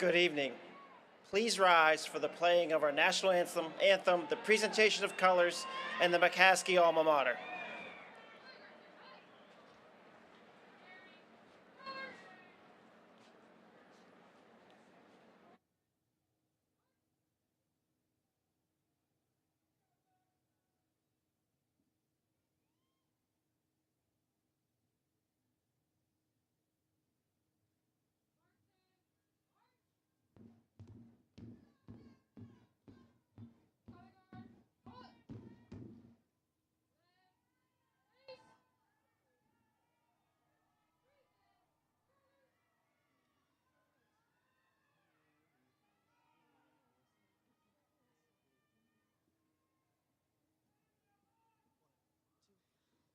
Good evening. Please rise for the playing of our national anthem, the presentation of colors, and the McCaskey alma mater.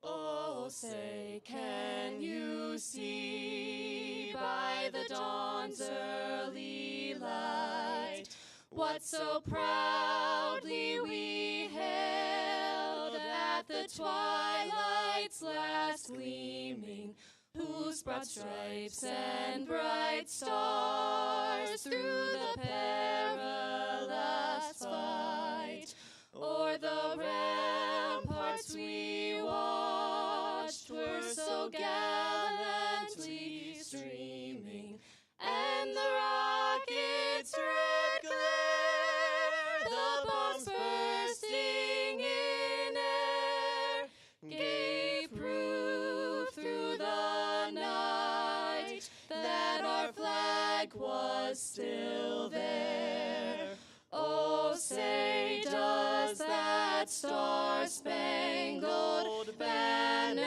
Oh, say, can you see by the dawn's early light what so proudly we hailed at the twilight's last gleaming, whose broad stripes and bright stars through the perilous fight o'er the ramparts we watched were so gallantly streaming, and the rocket's red glare, the bombs bursting in air, gave proof through the night that our flag was still there. Oh, say, does that star-spangled banner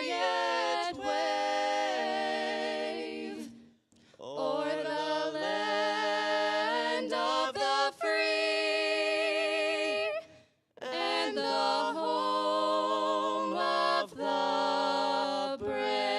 yet wave o'er the land of the free and the home of the brave?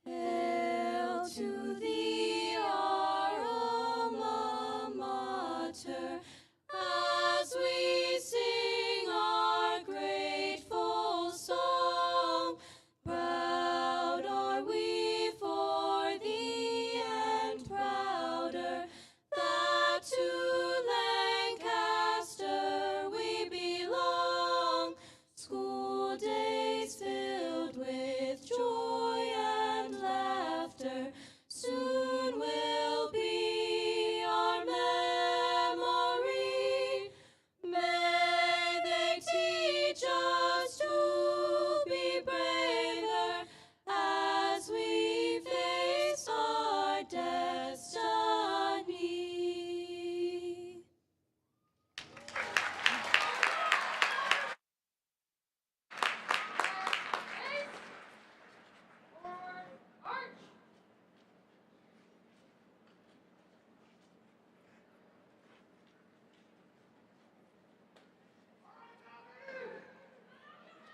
Hail to thee, our alma mater, as we sing our grateful song. Proud are we for thee, and prouder that to Lancaster we belong. School days filled with joy and laughter soon will be our memory. May they teach us to be braver as we face our destiny.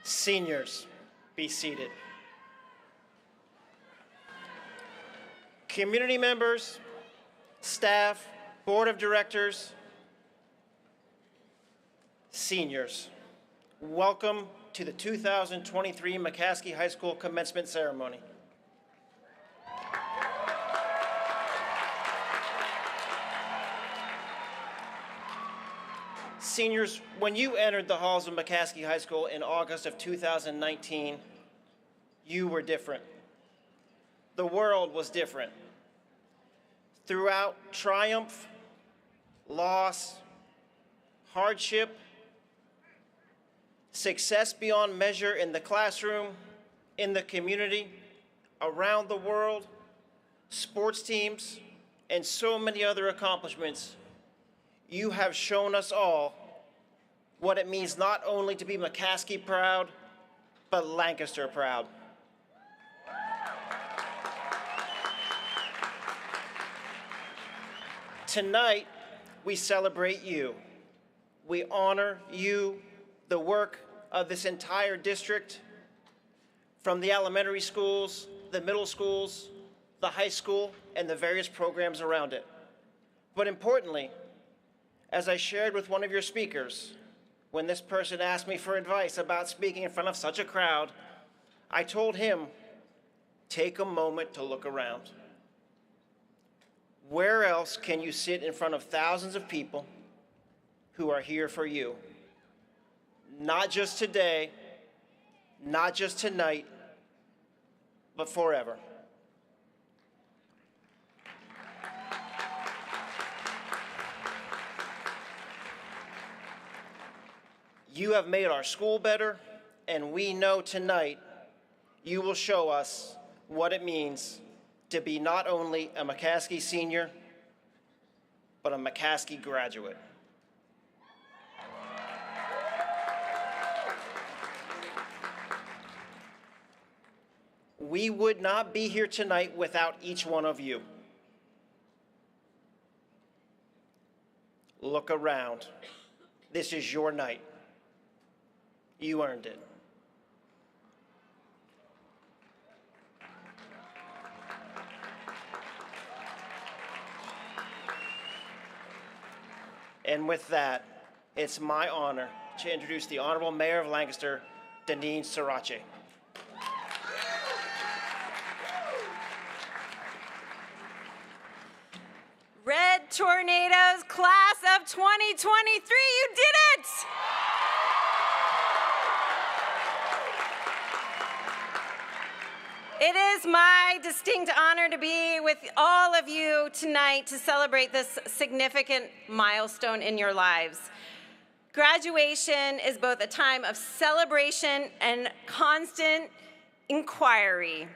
Seniors, be seated. Community members, staff, board of directors, seniors, welcome to the 2023 McCaskey High School Commencement Ceremony. Seniors, when you entered the halls of McCaskey High School in August of 2019, you were different. The world was different. Throughout triumph, loss, hardship, success beyond measure in the classroom, in the community, around the world, sports teams, and so many other accomplishments, you have shown us all what it means not only to be McCaskey proud, but Lancaster proud. Tonight, we celebrate you. We honor you, the work of this entire district, from the elementary schools, the middle schools, the high school, and the various programs around it. But importantly, as I shared with one of your speakers, when this person asked me for advice about speaking in front of such a crowd, I told him, take a moment to look around. Where else can you sit in front of thousands of people who are here for you? Not just today, not just tonight, but forever. You have made our school better, and we know tonight you will show us what it means to be not only a McCaskey senior, but a McCaskey graduate. We would not be here tonight without each one of you. Look around. This is your night. You earned it. And with that, it's my honor to introduce the Honorable Mayor of Lancaster, Deneen Sirache. Red Tornadoes, class of 2023, you did it! It is my distinct honor to be with all of you tonight to celebrate this significant milestone in your lives. Graduation is both a time of celebration and constant inquiry.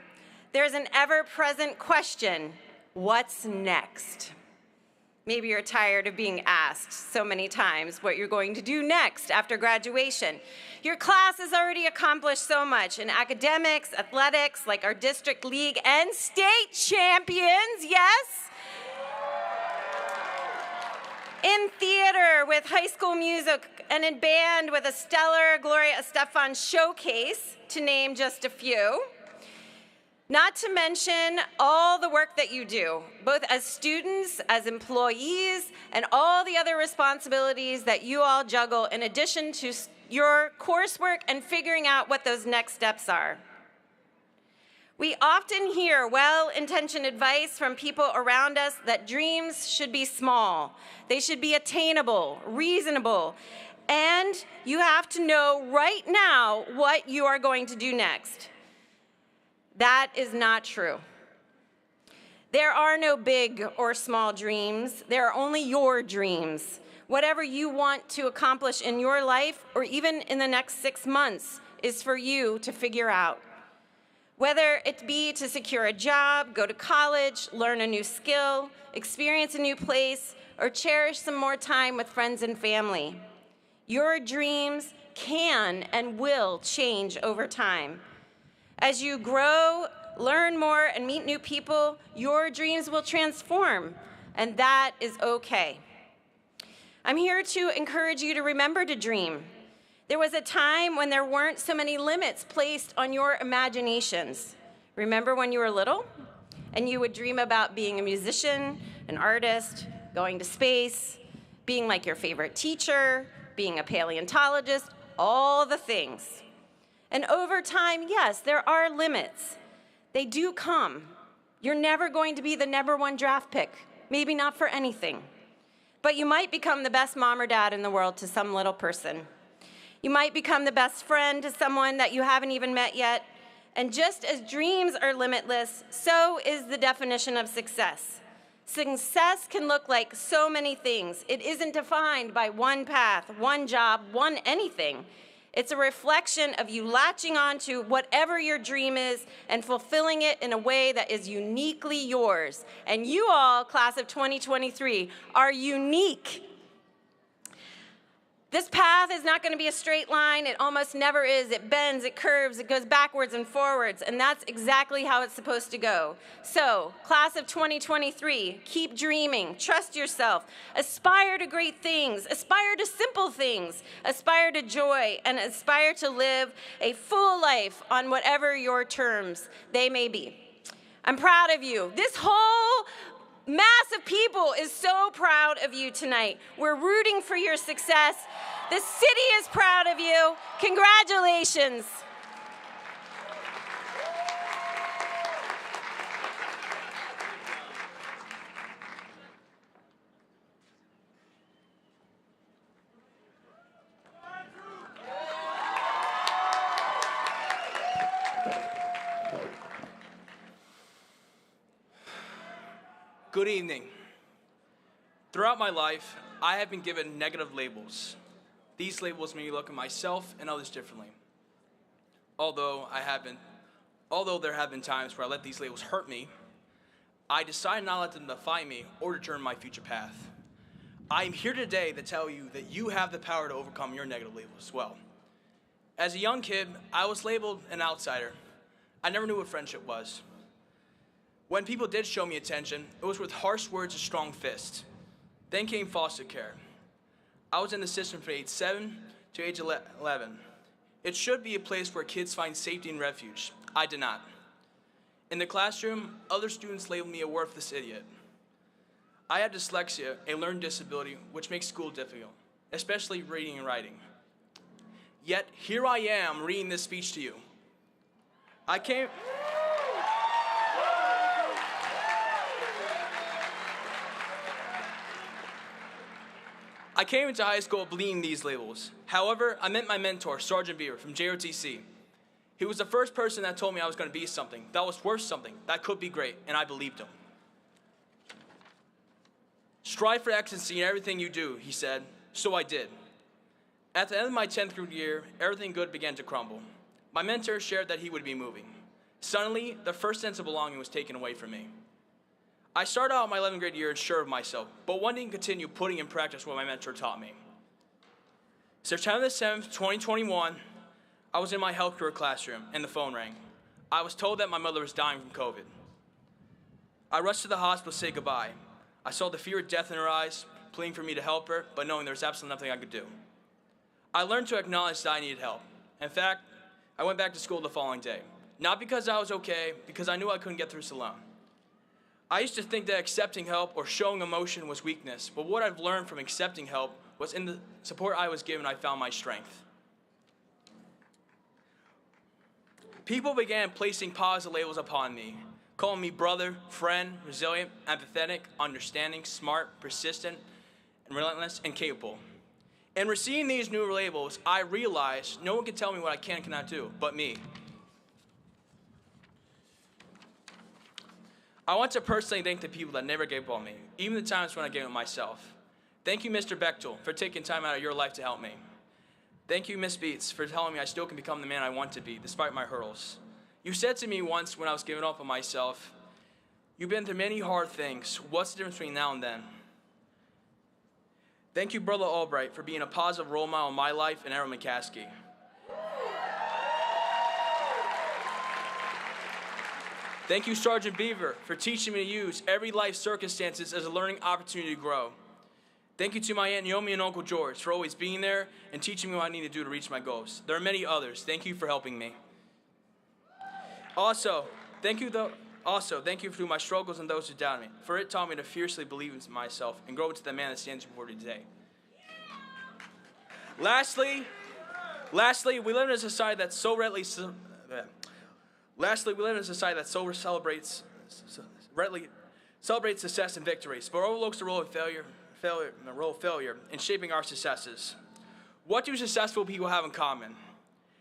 There's an ever-present question, what's next? Maybe you're tired of being asked so many times what you're going to do next after graduation. Your class has already accomplished so much in academics, athletics, like our district league, and state champions, yes? In theater with High School Music, and in band with a stellar Gloria Estefan showcase, to name just a few. Not to mention all the work that you do, both as students, as employees, and all the other responsibilities that you all juggle in addition to your coursework and figuring out what those next steps are. We often hear well-intentioned advice from people around us that dreams should be small. They should be attainable, reasonable, and you have to know right now what you are going to do next. That is not true. There are no big or small dreams. There are only your dreams. Whatever you want to accomplish in your life or even in the next 6 months is for you to figure out. Whether it be to secure a job, go to college, learn a new skill, experience a new place, or cherish some more time with friends and family. Your dreams can and will change over time. As you grow, learn more, and meet new people, your dreams will transform, and that is okay. I'm here to encourage you to remember to dream. There was a time when there weren't so many limits placed on your imaginations. Remember when you were little and you would dream about being a musician, an artist, going to space, being like your favorite teacher, being a paleontologist, all the things. And over time, yes, there are limits. They do come. You're never going to be the #1 draft pick, maybe not for anything. But you might become the best mom or dad in the world to some little person. You might become the best friend to someone that you haven't even met yet. And just as dreams are limitless, so is the definition of success. Success can look like so many things. It isn't defined by one path, one job, one anything. It's a reflection of you latching on to whatever your dream is and fulfilling it in a way that is uniquely yours. And you all, class of 2023, are unique. This path is not going to be a straight line. It almost never is. It bends, it curves, it goes backwards and forwards, and that's exactly how it's supposed to go. So, class of 2023, keep dreaming, trust yourself, aspire to great things, aspire to simple things, aspire to joy, and aspire to live a full life on whatever your terms they may be. I'm proud of you. This whole mass of people is so proud of you tonight. We're rooting for your success. The city is proud of you. Congratulations. Good evening. Throughout my life, I have been given negative labels. These labels make me look at myself and others differently. Although there have been times where I let these labels hurt me, I decided not to let them define me or determine my future path. I am here today to tell you that you have the power to overcome your negative labels as well. As a young kid, I was labeled an outsider. I never knew what friendship was. When people did show me attention, it was with harsh words and strong fists. Then came foster care. I was in the system from age 7 to age 11. It should be a place where kids find safety and refuge. I did not. In the classroom, other students labeled me a worthless idiot. I had dyslexia, a learning disability, which makes school difficult, especially reading and writing. Yet, here I am reading this speech to you. I came into high school believing these labels. However, I met my mentor, Sergeant Beaver from JOTC. He was the first person that told me I was going to be something, that was worth something, that could be great, and I believed him. Strive for excellence in everything you do, he said, so I did. At the end of my 10th grade year, everything good began to crumble. My mentor shared that he would be moving. Suddenly, the first sense of belonging was taken away from me. I started out my 11th grade year unsure of myself, but wanting to continue putting in practice what my mentor taught me. September 7th, 2021, I was in my health career classroom and the phone rang. I was told that my mother was dying from COVID. I rushed to the hospital to say goodbye. I saw the fear of death in her eyes, pleading for me to help her, but knowing there was absolutely nothing I could do. I learned to acknowledge that I needed help. In fact, I went back to school the following day. Not because I was okay, because I knew I couldn't get through this alone. I used to think that accepting help or showing emotion was weakness, but what I've learned from accepting help was in the support I was given, I found my strength. People began placing positive labels upon me, calling me brother, friend, resilient, empathetic, understanding, smart, persistent, and relentless, and capable. In receiving these new labels, I realized no one can tell me what I can and cannot do but me. I want to personally thank the people that never gave up on me, even the times when I gave up myself. Thank you, Mr. Bechtel, for taking time out of your life to help me. Thank you, Ms. Beats, for telling me I still can become the man I want to be, despite my hurdles. You said to me once when I was giving up on myself, "You've been through many hard things. What's the difference between now and then?" Thank you, Brother Albright, for being a positive role model in my life and Aaron McCaskey. Thank you, Sergeant Beaver, for teaching me to use every life circumstances as a learning opportunity to grow. Thank you to my Aunt Naomi and Uncle George for always being there and teaching me what I need to do to reach my goals. There are many others. Thank you for helping me. Also, thank you through my struggles and those who doubted me, for it taught me to fiercely believe in myself and grow into the man that stands before you today. Lastly, we live in a society that so readily celebrates success and victories, but overlooks the role of failure in shaping our successes. What do successful people have in common?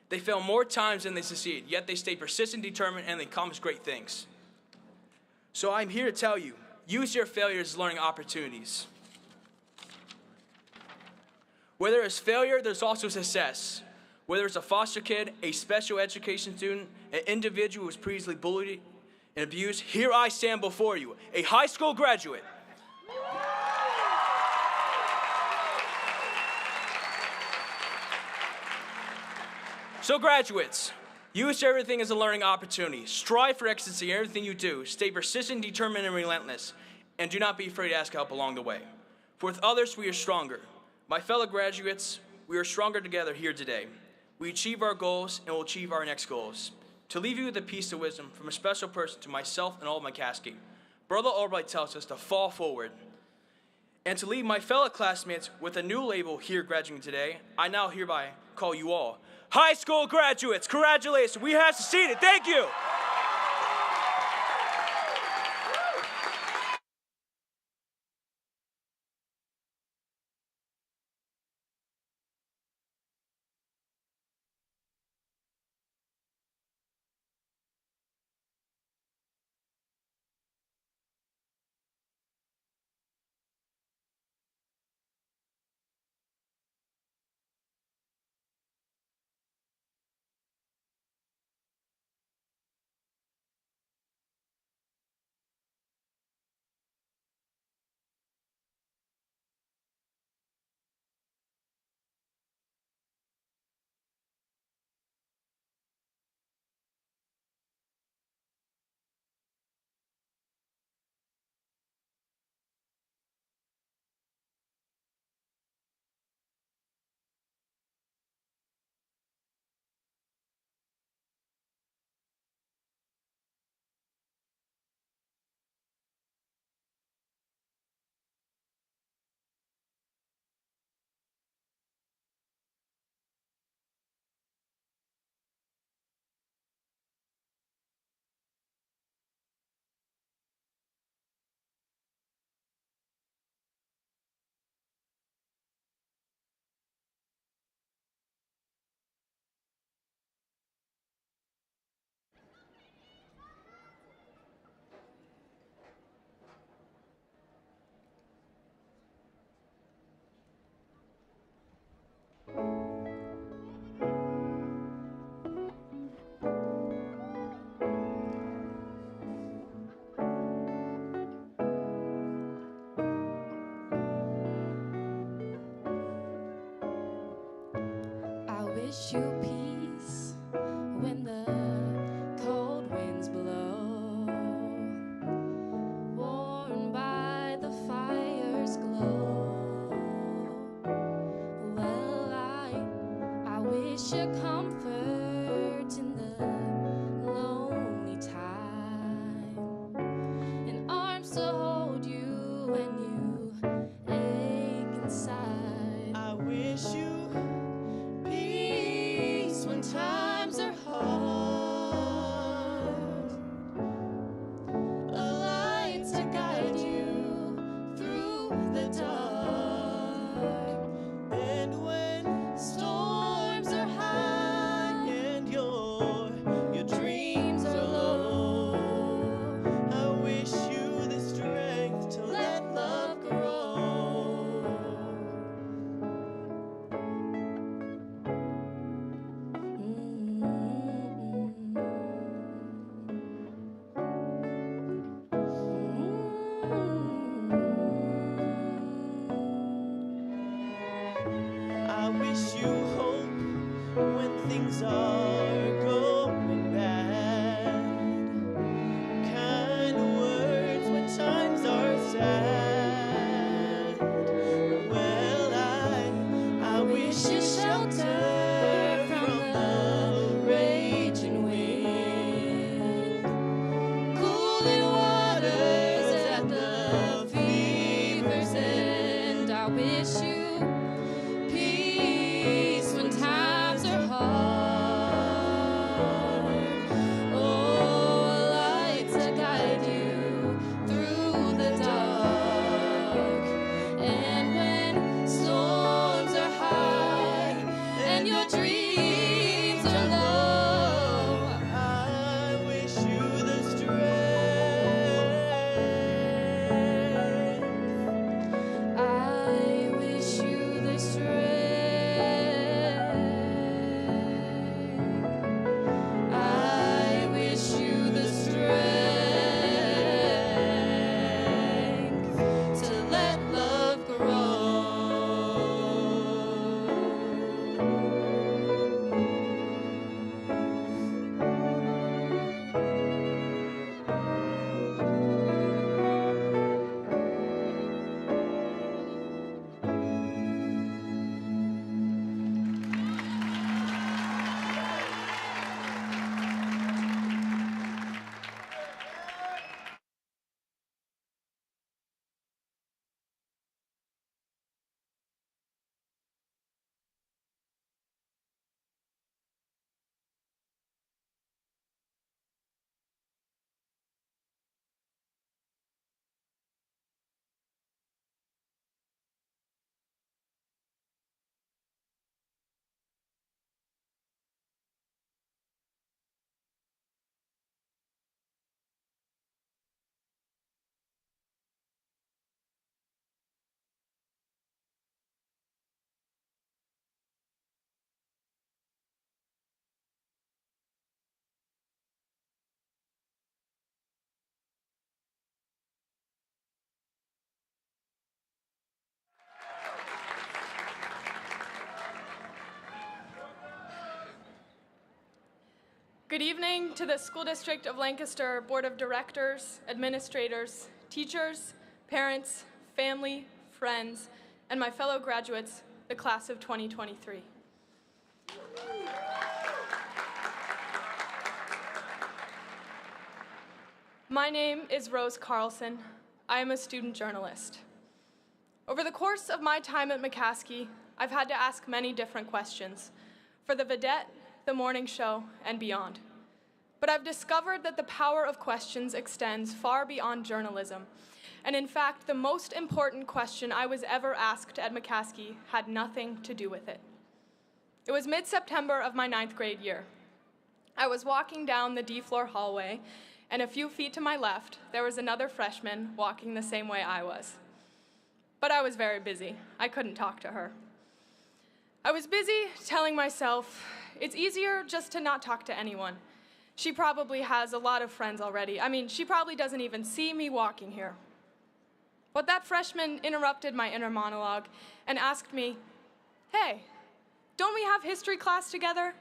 They fail more times than they succeed, yet they stay persistent, determined, and they accomplish great things. So I'm here to tell you, use your failures as learning opportunities. Where there is failure, there's also success. Whether it's a foster kid, a special education student, an individual who was previously bullied and abused, here I stand before you, a high school graduate. 。So graduates, use everything as a learning opportunity. Strive for excellence in everything you do. Stay persistent, determined, and relentless. And do not be afraid to ask help along the way. For with others, we are stronger. My fellow graduates, we are stronger together here today. We achieve our goals and will achieve our next goals. To leave you with a piece of wisdom from a special person to myself and all of McCaskey, Brother Albright tells us to fall forward. And to leave my fellow classmates with a new label here graduating today, I now hereby call you all high school graduates. Congratulations, we have succeeded. Thank you. Wish you peace when the cold winds blow, warmed by the fire's glow. Well, I wish you comfort in the lonely time, and arms to hold you when you ache inside. I wish you when times are hard, a light to guide you through the dark. And when storms are high Good evening to the School District of Lancaster Board of Directors, administrators, teachers, parents, family, friends, and my fellow graduates, the class of 2023. My name is Rose Carlson. I am a student journalist. Over the course of my time at McCaskey, I've had to ask many different questions for the Vedette, the morning show, and beyond. But I've discovered that the power of questions extends far beyond journalism. And in fact, the most important question I was ever asked at McCaskey had nothing to do with it. It was mid-September of my 9th grade year. I was walking down the D-floor hallway, and a few feet to my left, there was another freshman walking the same way I was. But I was very busy. I couldn't talk to her. I was busy telling myself, it's easier just to not talk to anyone. She probably has a lot of friends already. I mean, she probably doesn't even see me walking here. But that freshman interrupted my inner monologue and asked me, hey, don't we have history class together?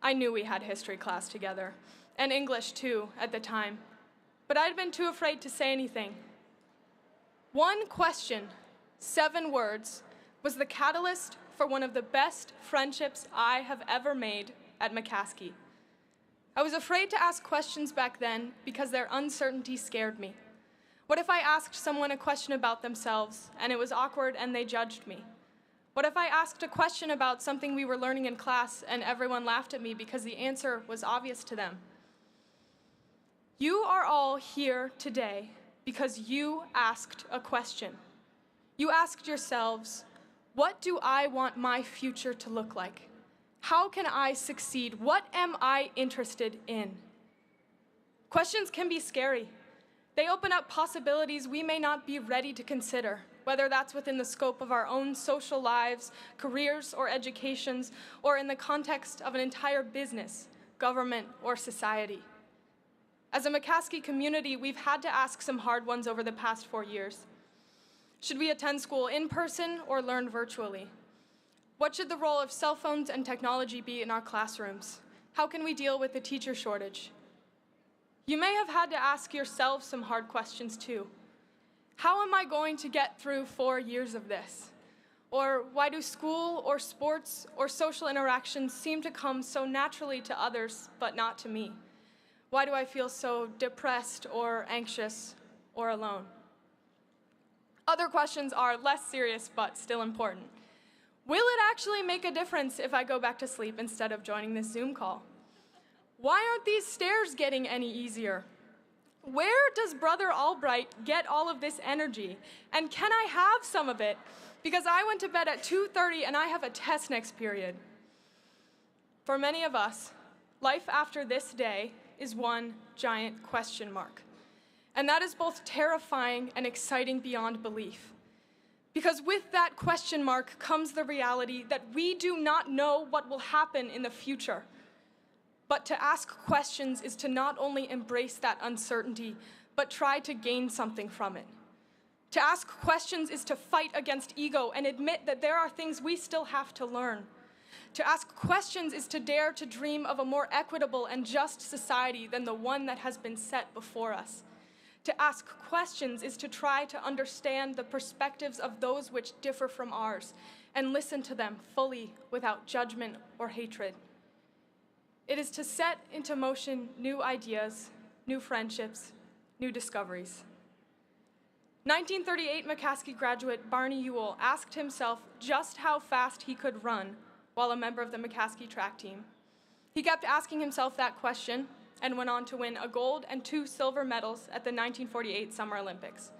I knew we had history class together, and English too at the time, but I'd been too afraid to say anything. One question, 7 words, was the catalyst for one of the best friendships I have ever made at McCaskey. I was afraid to ask questions back then because their uncertainty scared me. What if I asked someone a question about themselves and it was awkward and they judged me? What if I asked a question about something we were learning in class and everyone laughed at me because the answer was obvious to them? You are all here today because you asked a question. You asked yourselves, what do I want my future to look like? How can I succeed? What am I interested in? Questions can be scary. They open up possibilities we may not be ready to consider, whether that's within the scope of our own social lives, careers, or educations, or in the context of an entire business, government, or society. As a McCaskey community, we've had to ask some hard ones over the past 4 years. Should we attend school in person or learn virtually? What should the role of cell phones and technology be in our classrooms? How can we deal with the teacher shortage? You may have had to ask yourself some hard questions too. How am I going to get through 4 years of this? Or why do school or sports or social interactions seem to come so naturally to others but not to me? Why do I feel so depressed or anxious or alone? Other questions are less serious but still important. Will it actually make a difference if I go back to sleep instead of joining this Zoom call? Why aren't these stairs getting any easier? Where does Brother Albright get all of this energy? And can I have some of it? Because I went to bed at 2:30 and I have a test next period. For many of us, life after this day is one giant question mark. And that is both terrifying and exciting beyond belief. Because with that question mark comes the reality that we do not know what will happen in the future. But to ask questions is to not only embrace that uncertainty, but try to gain something from it. To ask questions is to fight against ego and admit that there are things we still have to learn. To ask questions is to dare to dream of a more equitable and just society than the one that has been set before us. To ask questions is to try to understand the perspectives of those which differ from ours and listen to them fully without judgment or hatred. It is to set into motion new ideas, new friendships, new discoveries. 1938 McCaskey graduate Barney Ewell asked himself just how fast he could run while a member of the McCaskey track team. He kept asking himself that question and went on to win a gold and 2 silver medals at the 1948 Summer Olympics.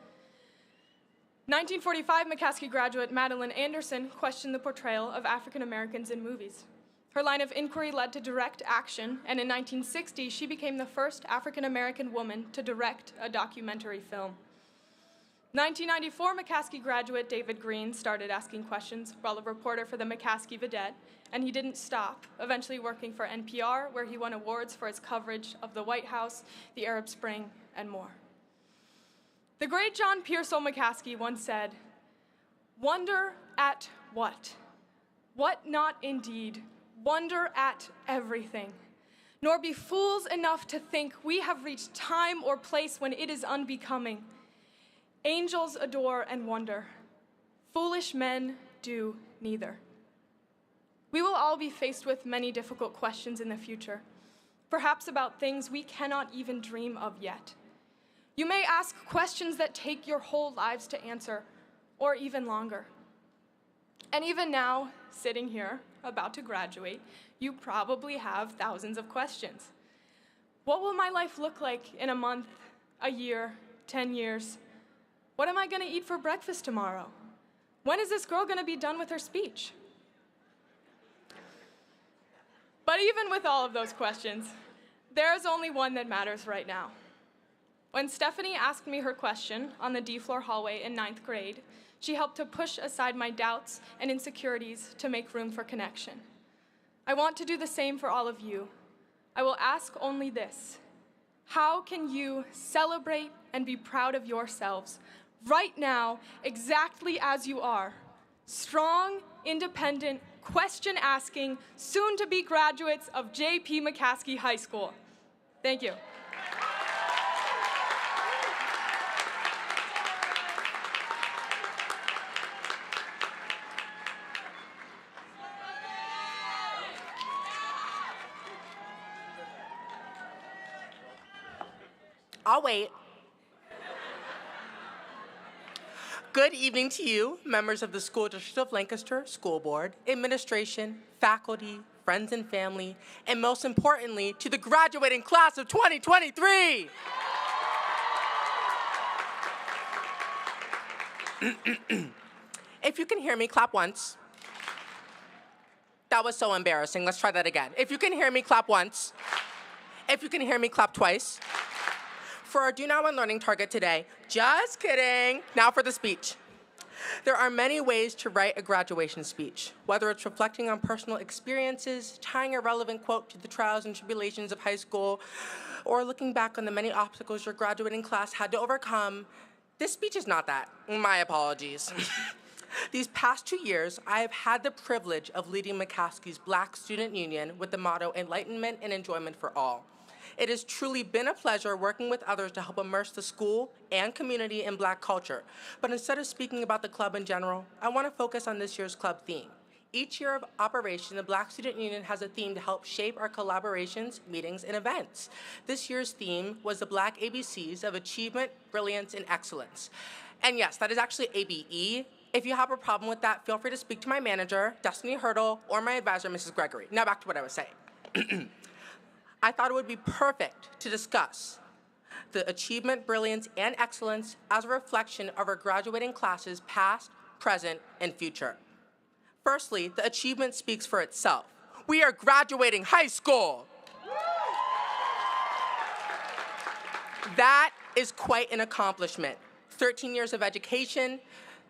1945 McCaskey graduate Madeline Anderson questioned the portrayal of African Americans in movies. Her line of inquiry led to direct action, and in 1960, she became the first African American woman to direct a documentary film. 1994 McCaskey graduate David Green started asking questions while a reporter for the McCaskey Vedette, and he didn't stop, eventually working for NPR, where he won awards for his coverage of the White House, the Arab Spring, and more. The great John Pearsall McCaskey once said, "Wonder at what? What not indeed? Wonder at everything. nor be fools enough to think we have reached time or place when it is unbecoming. Angels adore and wonder. Foolish men do neither. We will all be faced with many difficult questions in the future, perhaps about things we cannot even dream of yet. You may ask questions that take your whole lives to answer, or even longer. And even now, sitting here, about to graduate, you probably have thousands of questions. What will my life look like in a month, a year, 10 years? What am I going to eat for breakfast tomorrow? When is this girl going to be done with her speech? But even with all of those questions, there is only one that matters right now. When Stephanie asked me her question on the D-floor hallway in 9th grade, she helped to push aside my doubts and insecurities to make room for connection. I want to do the same for all of you. I will ask only this: how can you celebrate and be proud of yourselves right now, exactly as you are? Strong, independent, question-asking, soon-to-be graduates of J.P. McCaskey High School. Thank you. I'll wait. Good evening to you, members of the School District of Lancaster School Board, administration, faculty, friends and family, and most importantly, to the graduating class of 2023. If you can hear me, clap once. That was so embarrassing. Let's try that again. If you can hear me, clap once. If you can hear me, clap twice. For our Do Now and Learning target today, just kidding. Now for the speech. There are many ways to write a graduation speech, whether it's reflecting on personal experiences, tying a relevant quote to the trials and tribulations of high school, or looking back on the many obstacles your graduating class had to overcome. This speech is not that. My apologies. These past 2 years, I have had the privilege of leading McCaskey's Black Student Union with the motto, enlightenment and enjoyment for all. It has truly been a pleasure working with others to help immerse the school and community in Black culture. But instead of speaking about the club in general, I want to focus on this year's club theme. Each year of operation, the Black Student Union has a theme to help shape our collaborations, meetings, and events. This year's theme was the Black ABCs of Achievement, Brilliance, and Excellence. And yes, that is actually ABE. If you have a problem with that, feel free to speak to my manager, Destiny Hurdle, or my advisor, Mrs. Gregory. Now back to what I was saying. I thought it would be perfect to discuss the achievement, brilliance, and excellence as a reflection of our graduating classes past, present, and future. Firstly, the achievement speaks for itself. We are graduating high school. That is quite an accomplishment. 13 years of education,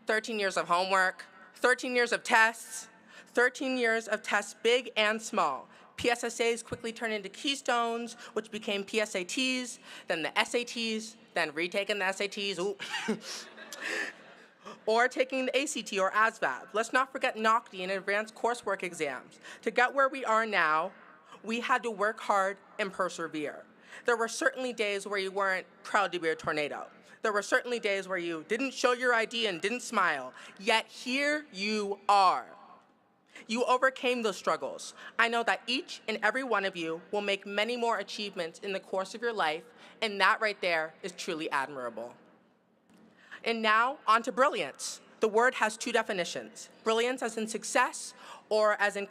13 years of homework, 13 years of tests, 13 years of tests big and small. PSSAs quickly turned into Keystones, which became PSATs, then the SATs, then retaking the SATs, ooh. Or taking the ACT or ASVAB. Let's not forget NOCTI and advanced coursework exams. To get where we are now, we had to work hard and persevere. There were certainly days where you weren't proud to be a tornado. There were certainly days where you didn't show your ID and didn't smile, yet here you are. You overcame those struggles. I know that each and every one of you will make many more achievements in the course of your life, and that right there is truly admirable. And now, on to brilliance. The word has two definitions: brilliance as in success, or as in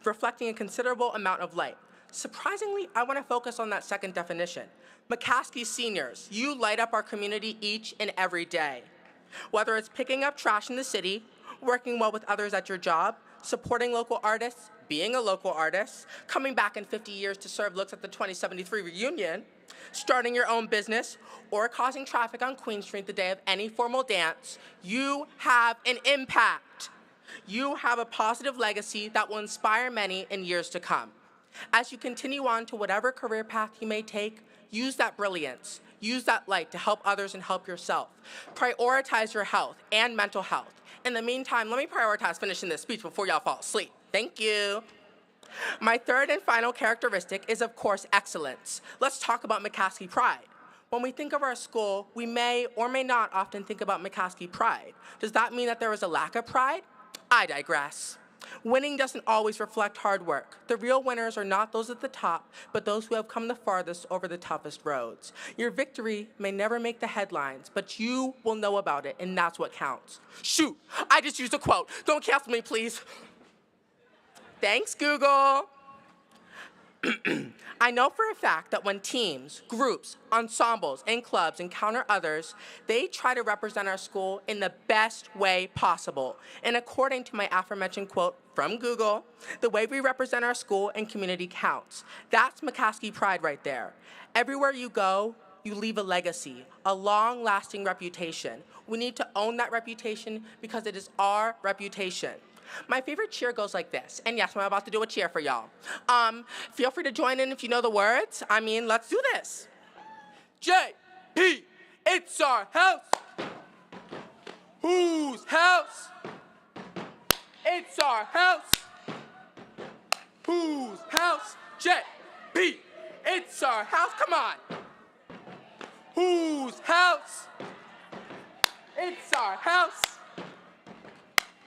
reflecting a considerable amount of light. Surprisingly, I want to focus on that second definition. McCaskey seniors, you light up our community each and every day. Whether it's picking up trash in the city, working well with others at your job, supporting local artists, being a local artist, coming back in 50 years to serve looks at the 2073 reunion, starting your own business, or causing traffic on Queen Street the day of any formal dance, you have an impact. You have a positive legacy that will inspire many in years to come. As you continue on to whatever career path you may take, use that brilliance, use that light to help others and help yourself. Prioritize your health and mental health. In the meantime, let me prioritize finishing this speech before y'all fall asleep. Thank you. My third and final characteristic is, of course, excellence. Let's talk about McCaskey pride. When we think of our school, we may or may not often think about McCaskey pride. Does that mean that there is a lack of pride? I digress. Winning doesn't always reflect hard work. The real winners are not those at the top, but those who have come the farthest over the toughest roads. Your victory may never make the headlines, but you will know about it, and that's what counts. Shoot, I just used a quote. Don't cancel me, please. Thanks, Google. I know for a fact that when teams, groups, ensembles, and clubs encounter others, they try to represent our school in the best way possible. And according to my aforementioned quote from Google, the way we represent our school and community counts. That's McCaskey pride right there. Everywhere you go, you leave a legacy, a long-lasting reputation. We need to own that reputation because it is our reputation. My favorite cheer goes like this. And yes, I'm about to do a cheer for y'all. Feel free to join in if you know the words. Let's do this. JP, it's our house. Whose house? It's our house. Whose house? JP, it's our house. Come on. Whose house? It's our house.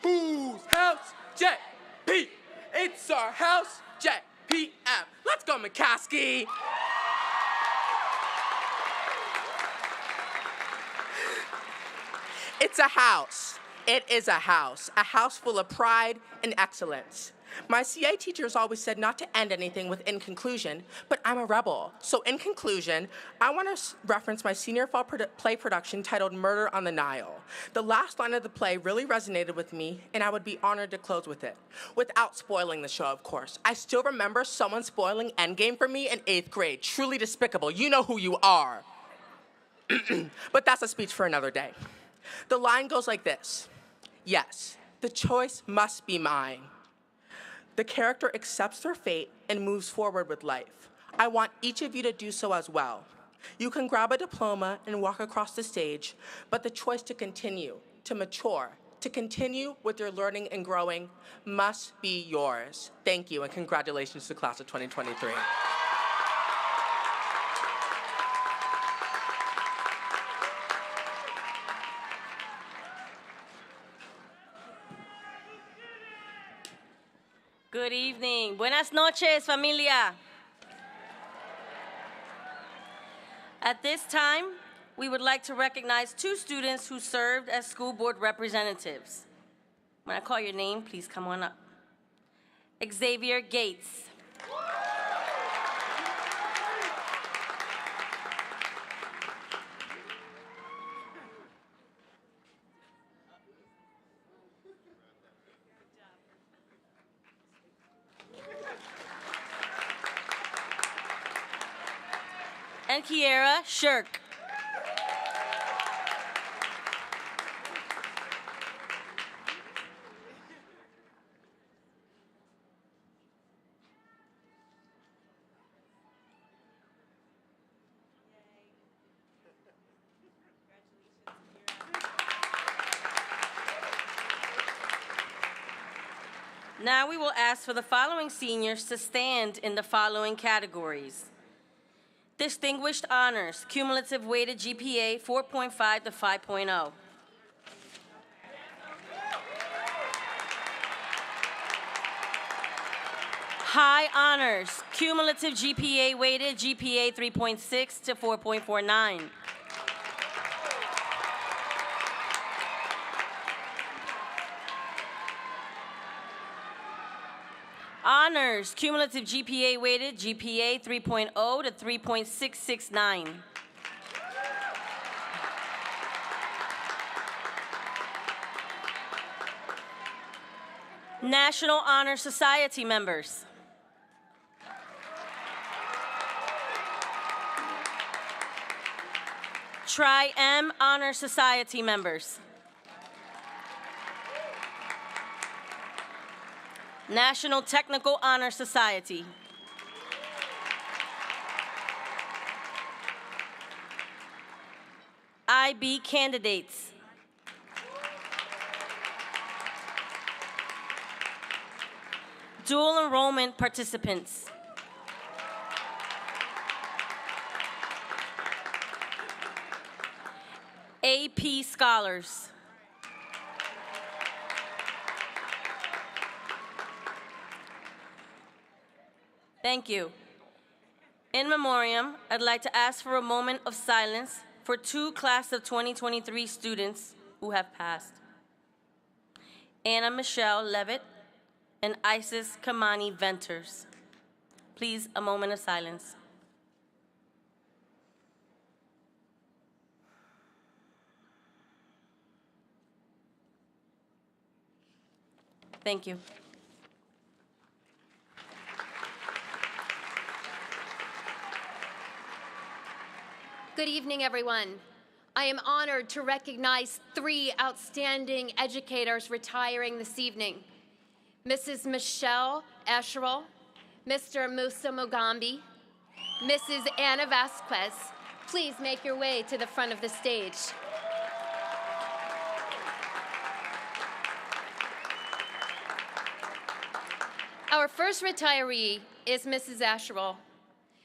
Whose house? JP. It's our house. JPM. Let's go, McCaskey. It's a house. It is a house full of pride and excellence. My CA teachers always said not to end anything with "in conclusion," but I'm a rebel. So in conclusion, I want to reference my senior fall play production titled Murder on the Nile. The last line of the play really resonated with me, and I would be honored to close with it. Without spoiling the show, of course. I still remember someone spoiling Endgame for me in 8th grade. Truly despicable. You know who you are. But that's a speech for another day. The line goes like this. Yes, the choice must be mine. The character accepts their fate and moves forward with life. I want each of you to do so as well. You can grab a diploma and walk across the stage, but the choice to continue, to mature, to continue with your learning and growing must be yours. Thank you, and congratulations to the class of 2023. Good evening. Buenas noches, familia. At this time, we would like to recognize 2 students who served as school board representatives. When I call your name, please come on up. Xavier Gates. And Kiera Shirk. Now we will ask for the following seniors to stand in the following categories. Distinguished honors, cumulative weighted GPA 4.5 to 5.0. High honors, cumulative GPA weighted GPA 3.6 to 4.49. Honors, cumulative GPA weighted, GPA 3.0 to 3.669. National Honor Society members. Tri-M Honor Society members. National Technical Honor Society. IB candidates. Dual enrollment participants. AP scholars. Thank you. In memoriam, I'd like to ask for a moment of silence for two class of 2023 students who have passed. Anna Michelle Levitt and Isis Kamani Venters. Please, a moment of silence. Thank you. Good evening, everyone. I am honored to recognize three outstanding educators retiring this evening. Mrs. Michelle Asherall, Mr. Musa Mugambi, Mrs. Anna Vasquez. Please make your way to the front of the stage. Our first retiree is Mrs. Asherall.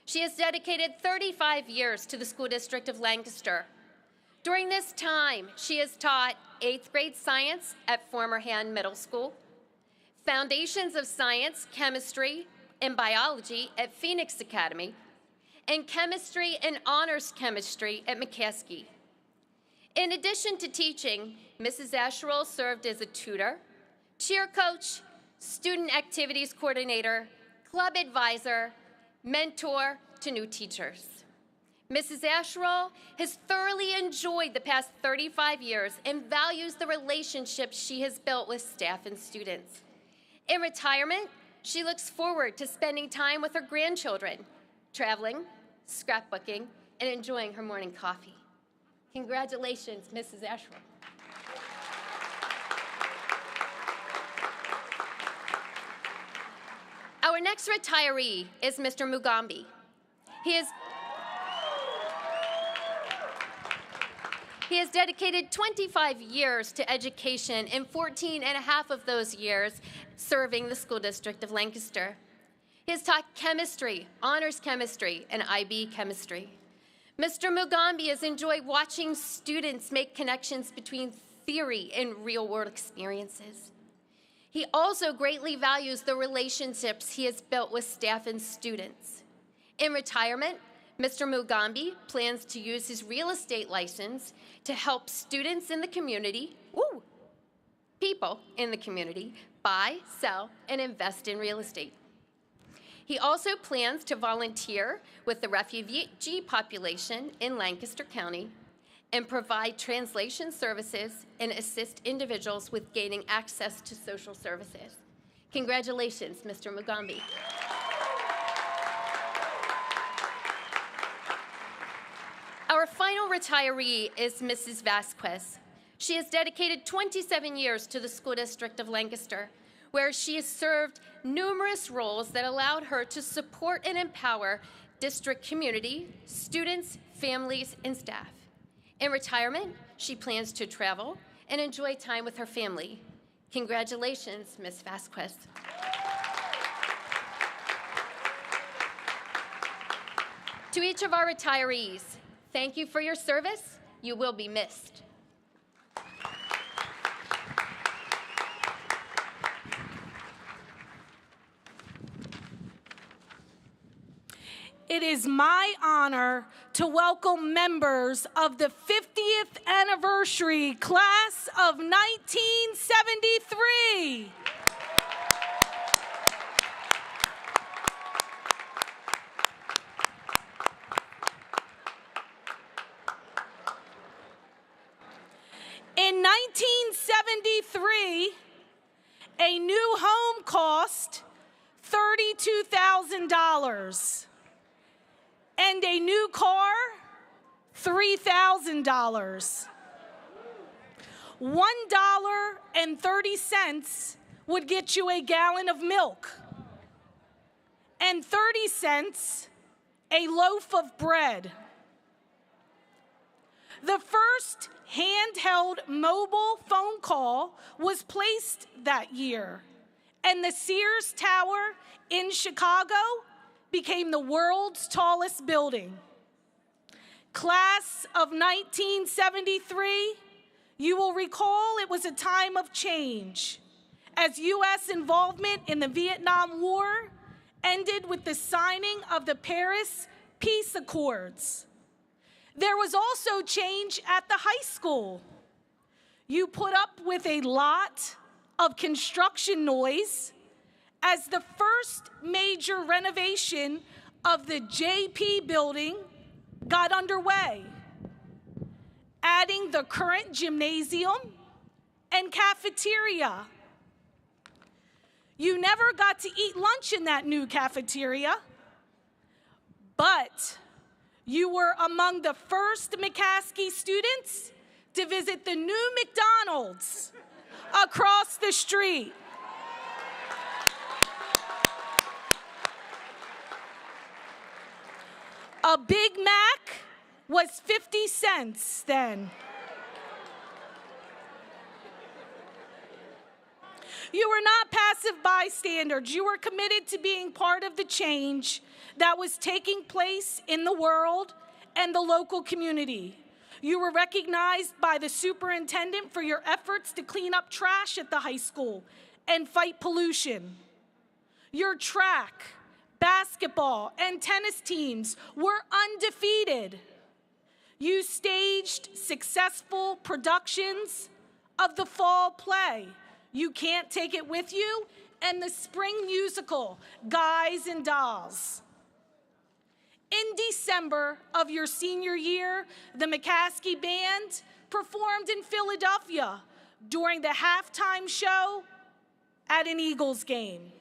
She has dedicated 35 years to the School District of Lancaster. During this time, she has taught 8th grade science at Former Hand Middle School, foundations of science, chemistry, and biology at Phoenix Academy, and chemistry and honors chemistry at McCaskey. In addition to teaching, Mrs. Asherall served as a tutor, cheer coach, student activities coordinator, club advisor, mentor to new teachers. Mrs. Asherall has thoroughly enjoyed the past 35 years and values the relationships she has built with staff and students. In retirement, she looks forward to spending time with her grandchildren, traveling, scrapbooking, and enjoying her morning coffee. Congratulations, Mrs. Asherall. Our next retiree is Mr. Mugambi. He has dedicated 25 years to education and 14 and a half of those years serving the School District of Lancaster. He has taught chemistry, honors chemistry, and IB chemistry. Mr. Mugambi has enjoyed watching students make connections between theory and real-world experiences. He also greatly values the relationships he has built with staff and students. In retirement, Mr. Mugambi plans to use his real estate license to help students in the community, people in the community, buy, sell, and invest in real estate. He also plans to volunteer with the refugee population in Lancaster County and provide translation services and assist individuals with gaining access to social services. Congratulations, Mr. Mugambi. Our final retiree is Mrs. Vasquez. She has dedicated 27 years to the School District of Lancaster, where she has served numerous roles that allowed her to support and empower district community, students, families, and staff. In retirement, she plans to travel and enjoy time with her family. Congratulations, Ms. Vasquez. To each of our retirees, thank you for your service. You will be missed. It is my honor to welcome members of the 50th anniversary class of 1973. In 1973, a new home cost $32,000. And a new car, $3,000. $1.30 would get you a gallon of milk, and 30 cents a loaf of bread. The first handheld mobile phone call was placed that year, and the Sears Tower in Chicago became the world's tallest building. Class of 1973, you will recall it was a time of change as U.S. involvement in the Vietnam War ended with the signing of the Paris Peace Accords. There was also change at the high school. You put up with a lot of construction noise as the first major renovation of the JP building got underway, adding the current gymnasium and cafeteria. You never got to eat lunch in that new cafeteria, but you were among the first McCaskey students to visit the new McDonald's across the street. A Big Mac was 50 cents then. You were not passive bystanders. You were committed to being part of the change that was taking place in the world and the local community. You were recognized by the superintendent for your efforts to clean up trash at the high school and fight pollution. Your track, basketball, and tennis teams were undefeated. You staged successful productions of the fall play, You Can't Take It With You, and the spring musical, Guys and Dolls. In December of your senior year, the McCaskey Band performed in Philadelphia during the halftime show at an Eagles game.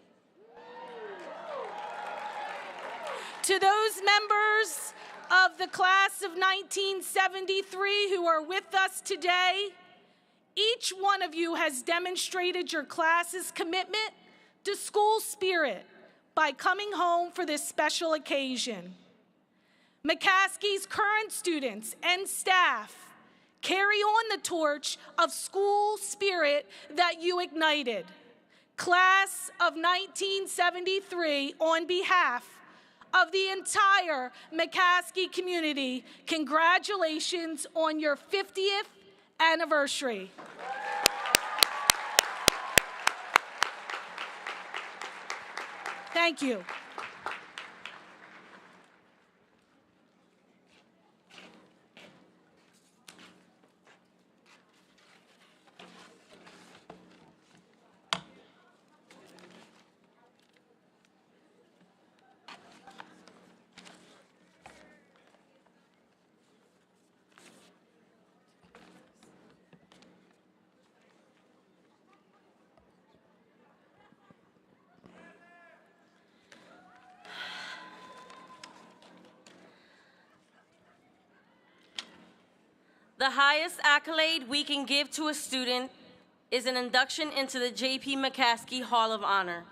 To those members of the class of 1973 who are with us today, each one of you has demonstrated your class's commitment to school spirit by coming home for this special occasion. McCaskey's current students and staff carry on the torch of school spirit that you ignited. Class of 1973, on behalf of the entire McCaskey community, congratulations on your 50th anniversary. Thank you. The highest accolade we can give to a student is an induction into the J.P. McCaskey Hall of Honor.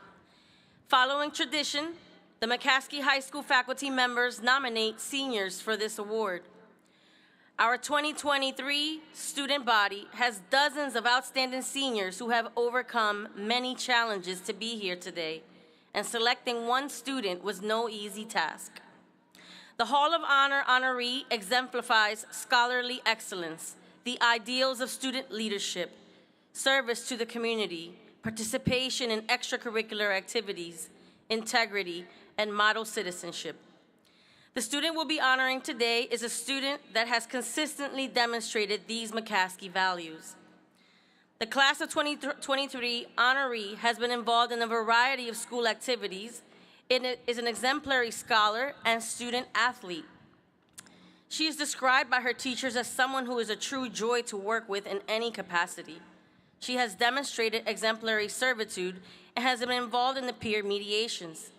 Following tradition, the McCaskey High School faculty members nominate seniors for this award. Our 2023 student body has dozens of outstanding seniors who have overcome many challenges to be here today, and selecting one student was no easy task. The Hall of Honor honoree exemplifies scholarly excellence, the ideals of student leadership, service to the community, participation in extracurricular activities, integrity, and model citizenship. The student we'll be honoring today is a student that has consistently demonstrated these McCaskey values. The class of 2023 honoree has been involved in a variety of school activities. It is an exemplary scholar and student athlete. She is described by her teachers as someone who is a true joy to work with in any capacity. She has demonstrated exemplary servitude and has been involved in the peer mediations.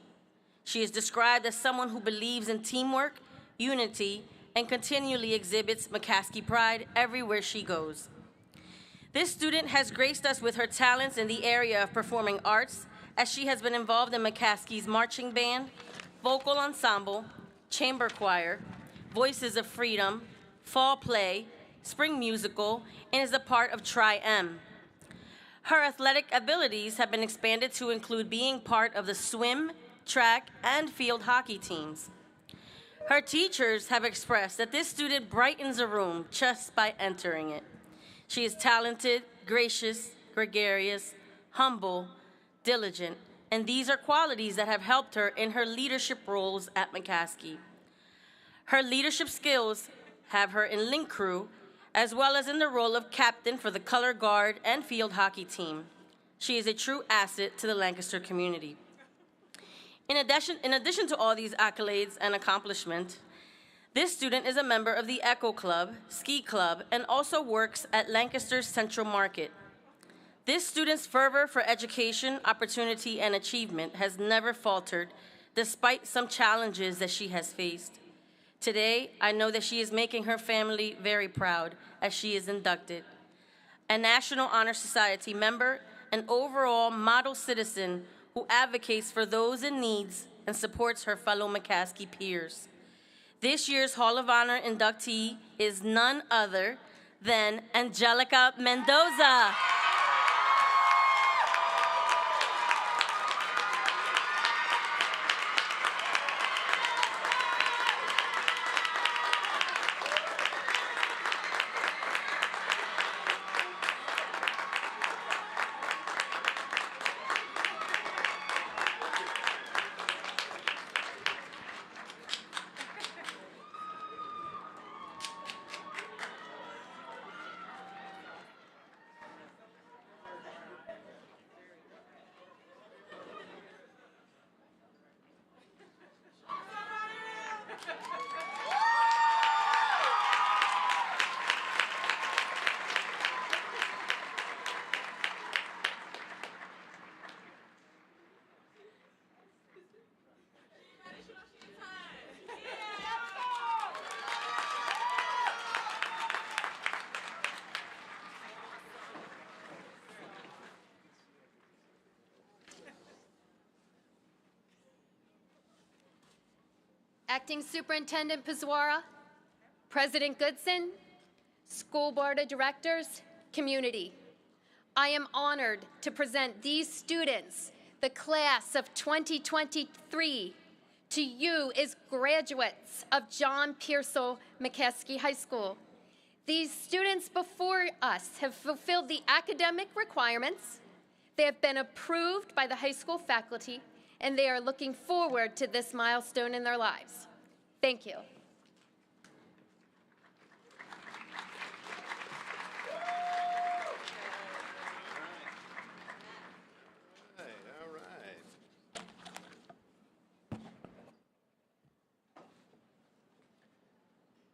She is described as someone who believes in teamwork, unity, and continually exhibits McCaskey pride everywhere she goes. This student has graced us with her talents in the area of performing arts, as she has been involved in McCaskey's marching band, vocal ensemble, chamber choir, Voices of Freedom, fall play, spring musical, and is a part of Tri-M. Her athletic abilities have been expanded to include being part of the swim, track, and field hockey teams. Her teachers have expressed that this student brightens a room just by entering it. She is talented, gracious, gregarious, humble, diligent, and these are qualities that have helped her in her leadership roles at McCaskey. Her leadership skills have her in link crew, as well as in the role of captain for the color guard and field hockey team. She is a true asset to the Lancaster community. In addition to all these accolades and accomplishments, this student is a member of the Echo Club, Ski Club, and also works at Lancaster's Central Market. This student's fervor for education, opportunity, and achievement has never faltered, despite some challenges that she has faced. Today, I know that she is making her family very proud as she is inducted. A National Honor Society member, an overall model citizen who advocates for those in need and supports her fellow McCaskey peers. This year's Hall of Honor inductee is none other than Angelica Mendoza. Acting Superintendent Pizzuara, President Goodson, School Board of Directors, community. I am honored to present these students, the class of 2023, to you as graduates of John Pearsall McCaskey High School. These students before us have fulfilled the academic requirements, they have been approved by the high school faculty, and they are looking forward to this milestone in their lives. Thank you. All right.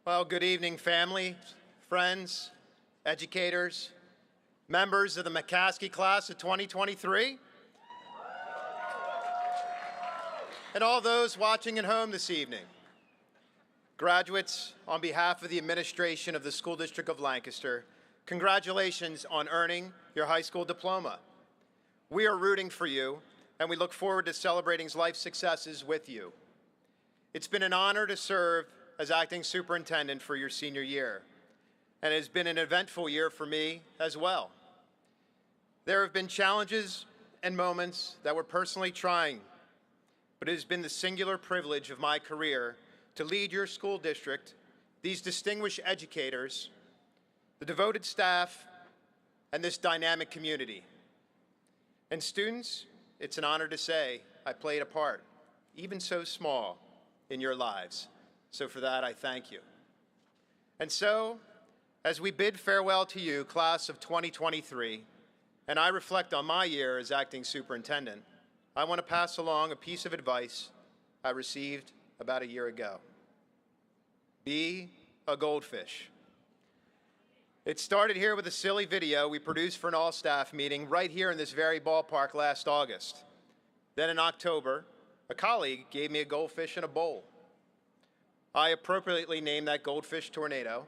Well, good evening, family, friends, educators, members of the McCaskey class of 2023, and all those watching at home this evening. Graduates, on behalf of the administration of the School District of Lancaster, congratulations on earning your high school diploma. We are rooting for you, and we look forward to celebrating life successes with you. It's been an honor to serve as acting superintendent for your senior year, and it has been an eventful year for me as well. There have been challenges and moments that were personally trying, but it has been the singular privilege of my career to lead your school district, these distinguished educators, the devoted staff, and this dynamic community. And students, it's an honor to say I played a part, even so small, in your lives. So for that, I thank you. And so, as we bid farewell to you, class of 2023, and I reflect on my year as acting superintendent, I want to pass along a piece of advice I received about a year ago. Be a goldfish. It started here with a silly video we produced for an all-staff meeting right here in this very ballpark last August. Then in October, a colleague gave me a goldfish in a bowl. I appropriately named that goldfish Tornado,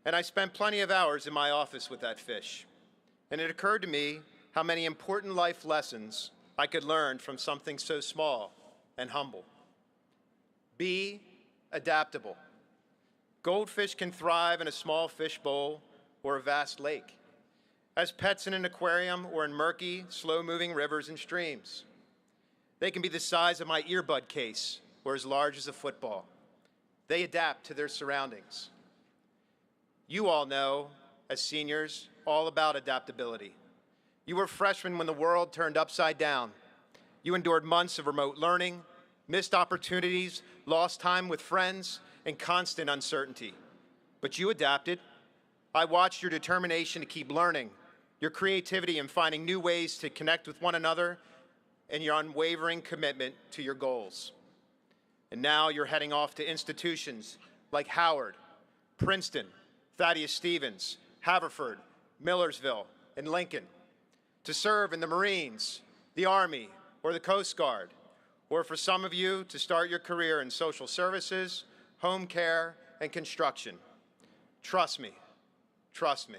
and I spent plenty of hours in my office with that fish. And it occurred to me how many important life lessons I could learn from something so small and humble. Be adaptable. Goldfish can thrive in a small fish bowl or a vast lake. as pets in an aquarium or in murky, slow-moving rivers and streams. They can be the size of my earbud case or as large as a football. They adapt to their surroundings. You all know, as seniors, all about adaptability. You were freshmen when the world turned upside down. You endured months of remote learning, missed opportunities, lost time with friends, and constant uncertainty. But you adapted. I watched your determination to keep learning, your creativity in finding new ways to connect with one another, and your unwavering commitment to your goals. And now you're heading off to institutions like Howard, Princeton, Thaddeus Stevens, Haverford, Millersville, and Lincoln to serve in the Marines, the Army, or the Coast Guard, or for some of you to start your career in social services, home care, and construction. Trust me, trust me.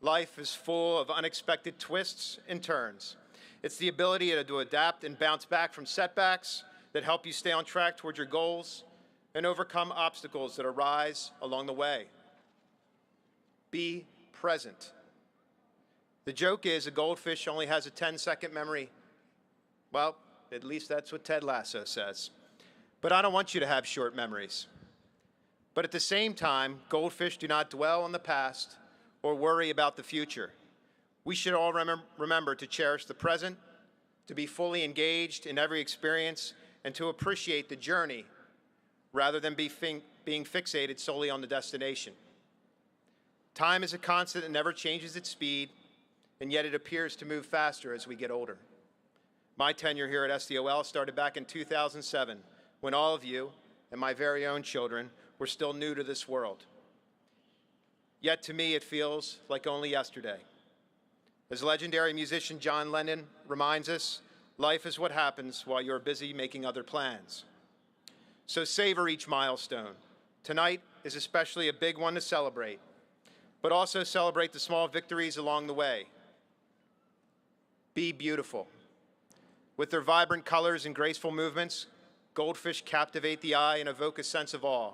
Life is full of unexpected twists and turns. It's the ability to adapt and bounce back from setbacks that help you stay on track toward your goals and overcome obstacles that arise along the way. Be present. The joke is a goldfish only has a 10-second memory. Well, at least that's what Ted Lasso says. But I don't want you to have short memories. But at the same time, goldfish do not dwell on the past or worry about the future. We should all remember to cherish the present, to be fully engaged in every experience, and to appreciate the journey rather than being fixated solely on the destination. Time is a constant that never changes its speed, and yet it appears to move faster as we get older. My tenure here at SDOL started back in 2007, when all of you and my very own children were still new to this world. Yet to me, it feels like only yesterday. As legendary musician John Lennon reminds us, life is what happens while you're busy making other plans. So savor each milestone. Tonight is especially a big one to celebrate, but also celebrate the small victories along the way. Be beautiful. With their vibrant colors and graceful movements, goldfish captivate the eye and evoke a sense of awe.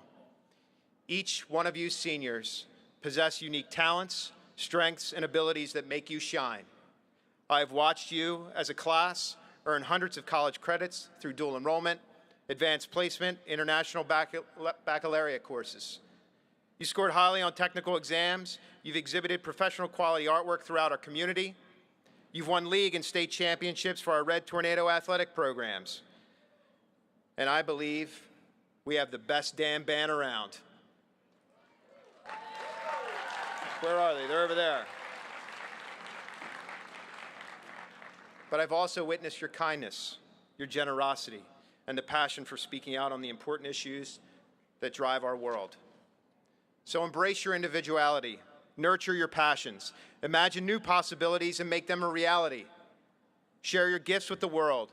Each one of you seniors possess unique talents, strengths, and abilities that make you shine. I have watched you as a class earn hundreds of college credits through dual enrollment, advanced placement, international baccalaureate courses. You scored highly on technical exams. You've exhibited professional quality artwork throughout our community. You've won league and state championships for our Red Tornado athletic programs. And I believe we have the best damn band around. Where are they? They're over there. But I've also witnessed your kindness, your generosity, and the passion for speaking out on the important issues that drive our world. So embrace your individuality, nurture your passions, imagine new possibilities and make them a reality. Share your gifts with the world.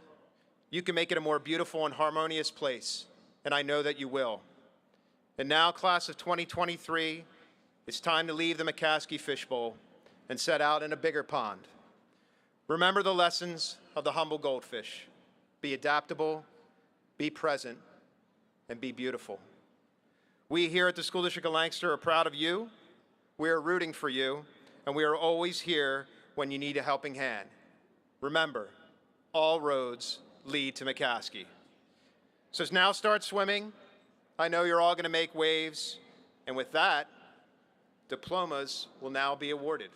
You can make it a more beautiful and harmonious place, and I know that you will. And now, class of 2023, it's time to leave the McCaskey fishbowl and set out in a bigger pond. Remember the lessons of the humble goldfish. Be adaptable, be present, and be beautiful. We here at the School District of Lancaster are proud of you. We are rooting for you, and we are always here when you need a helping hand. Remember, all roads lead to McCaskey. So now start swimming. I know you're all going to make waves, and with that, diplomas will now be awarded.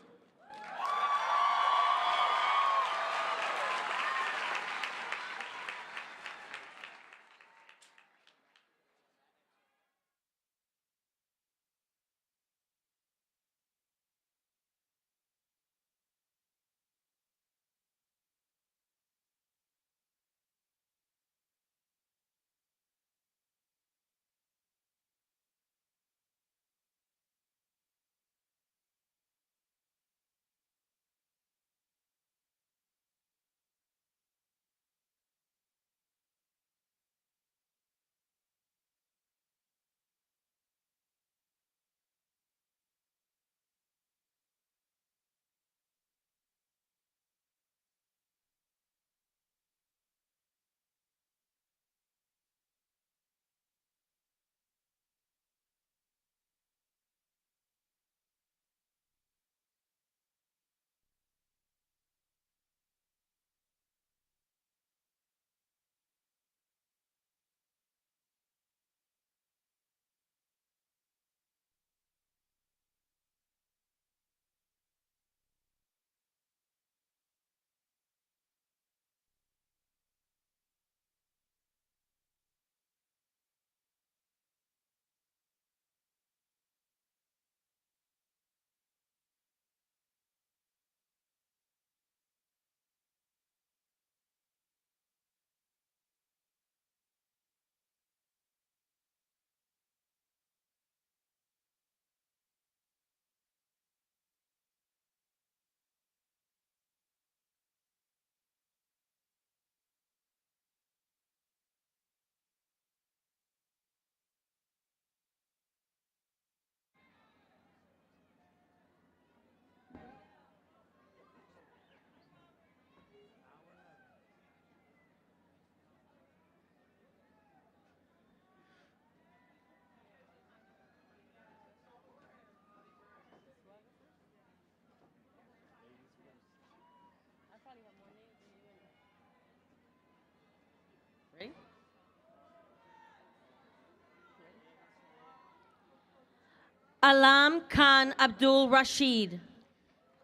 Alam Khan Abdul Rashid,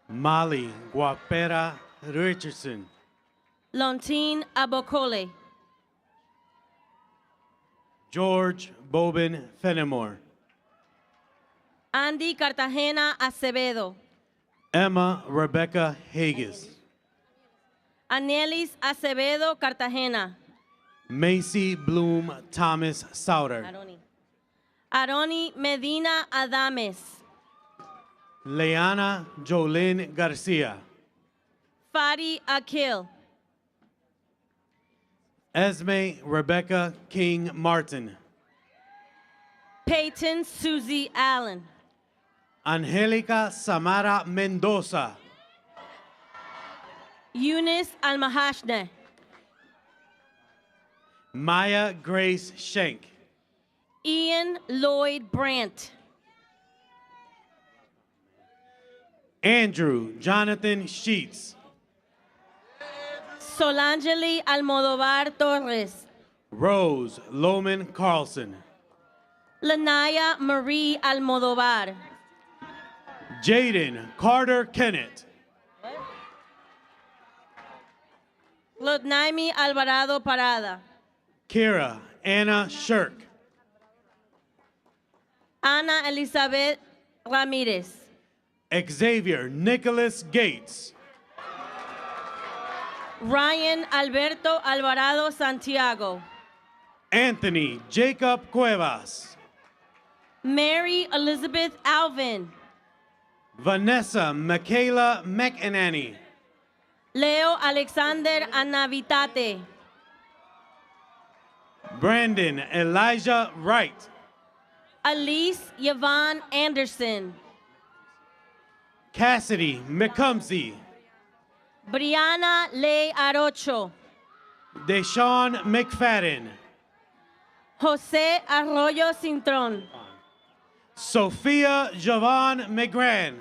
Molly Guapera Richardson, Lontine Abokole, George Bobin Fenimore, Andy Cartagena Acevedo, Emma Rebecca Hages, Anelis Acevedo Cartagena, Macy Bloom Thomas Sauter, Aroni Medina Adames, Leana Jolene Garcia, Fadi Akil, Esme Rebecca King Martin, Peyton Susie Allen, Angelica Samara Mendoza, Eunice Almahashne, Maya Grace Schenk, Ian Lloyd Brandt, Andrew Jonathan Sheets, Solangeli Almodovar Torres, Rose Loman Carlson, Lanaya Marie Almodovar, Jaden Carter Kennett, Lotnaimi Alvarado Parada, Kira Anna Shirk, Ana Elizabeth Ramirez, Xavier Nicholas Gates, Ryan Alberto Alvarado Santiago, Anthony Jacob Cuevas, Mary Elizabeth Alvin, Vanessa Michaela McEnany, Leo Alexander Anavitate, Brandon Elijah Wright, Elise Yvonne Anderson, Cassidy McCumsey, Brianna Ley Arocho, Deshaun McFadden, Jose Arroyo Cintron, Sophia Javon McGran,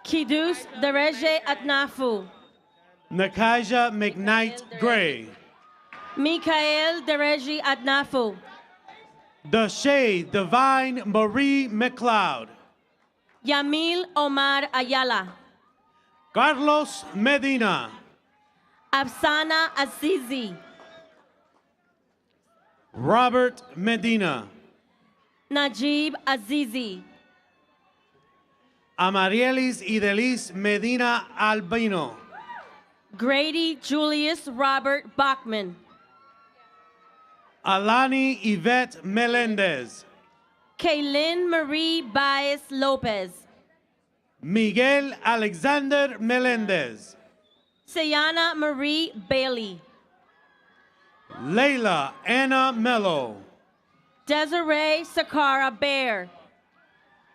Kidus Dereje Atnafu, Nakaja McKnight Gray, Mikael Dereji Atnafu, Dashay Divine Marie McLeod, Yamil Omar Ayala, Carlos Medina, Afsana Azizi, Robert Medina, Najib Azizi, Amarielis Idelis Medina Albino, Grady Julius Robert Bachman, Alani Yvette Melendez, Kaylin Marie Baez Lopez, Miguel Alexander Melendez, Sayana Marie Bailey, Layla Anna Mello, Desiree Sakara Bear,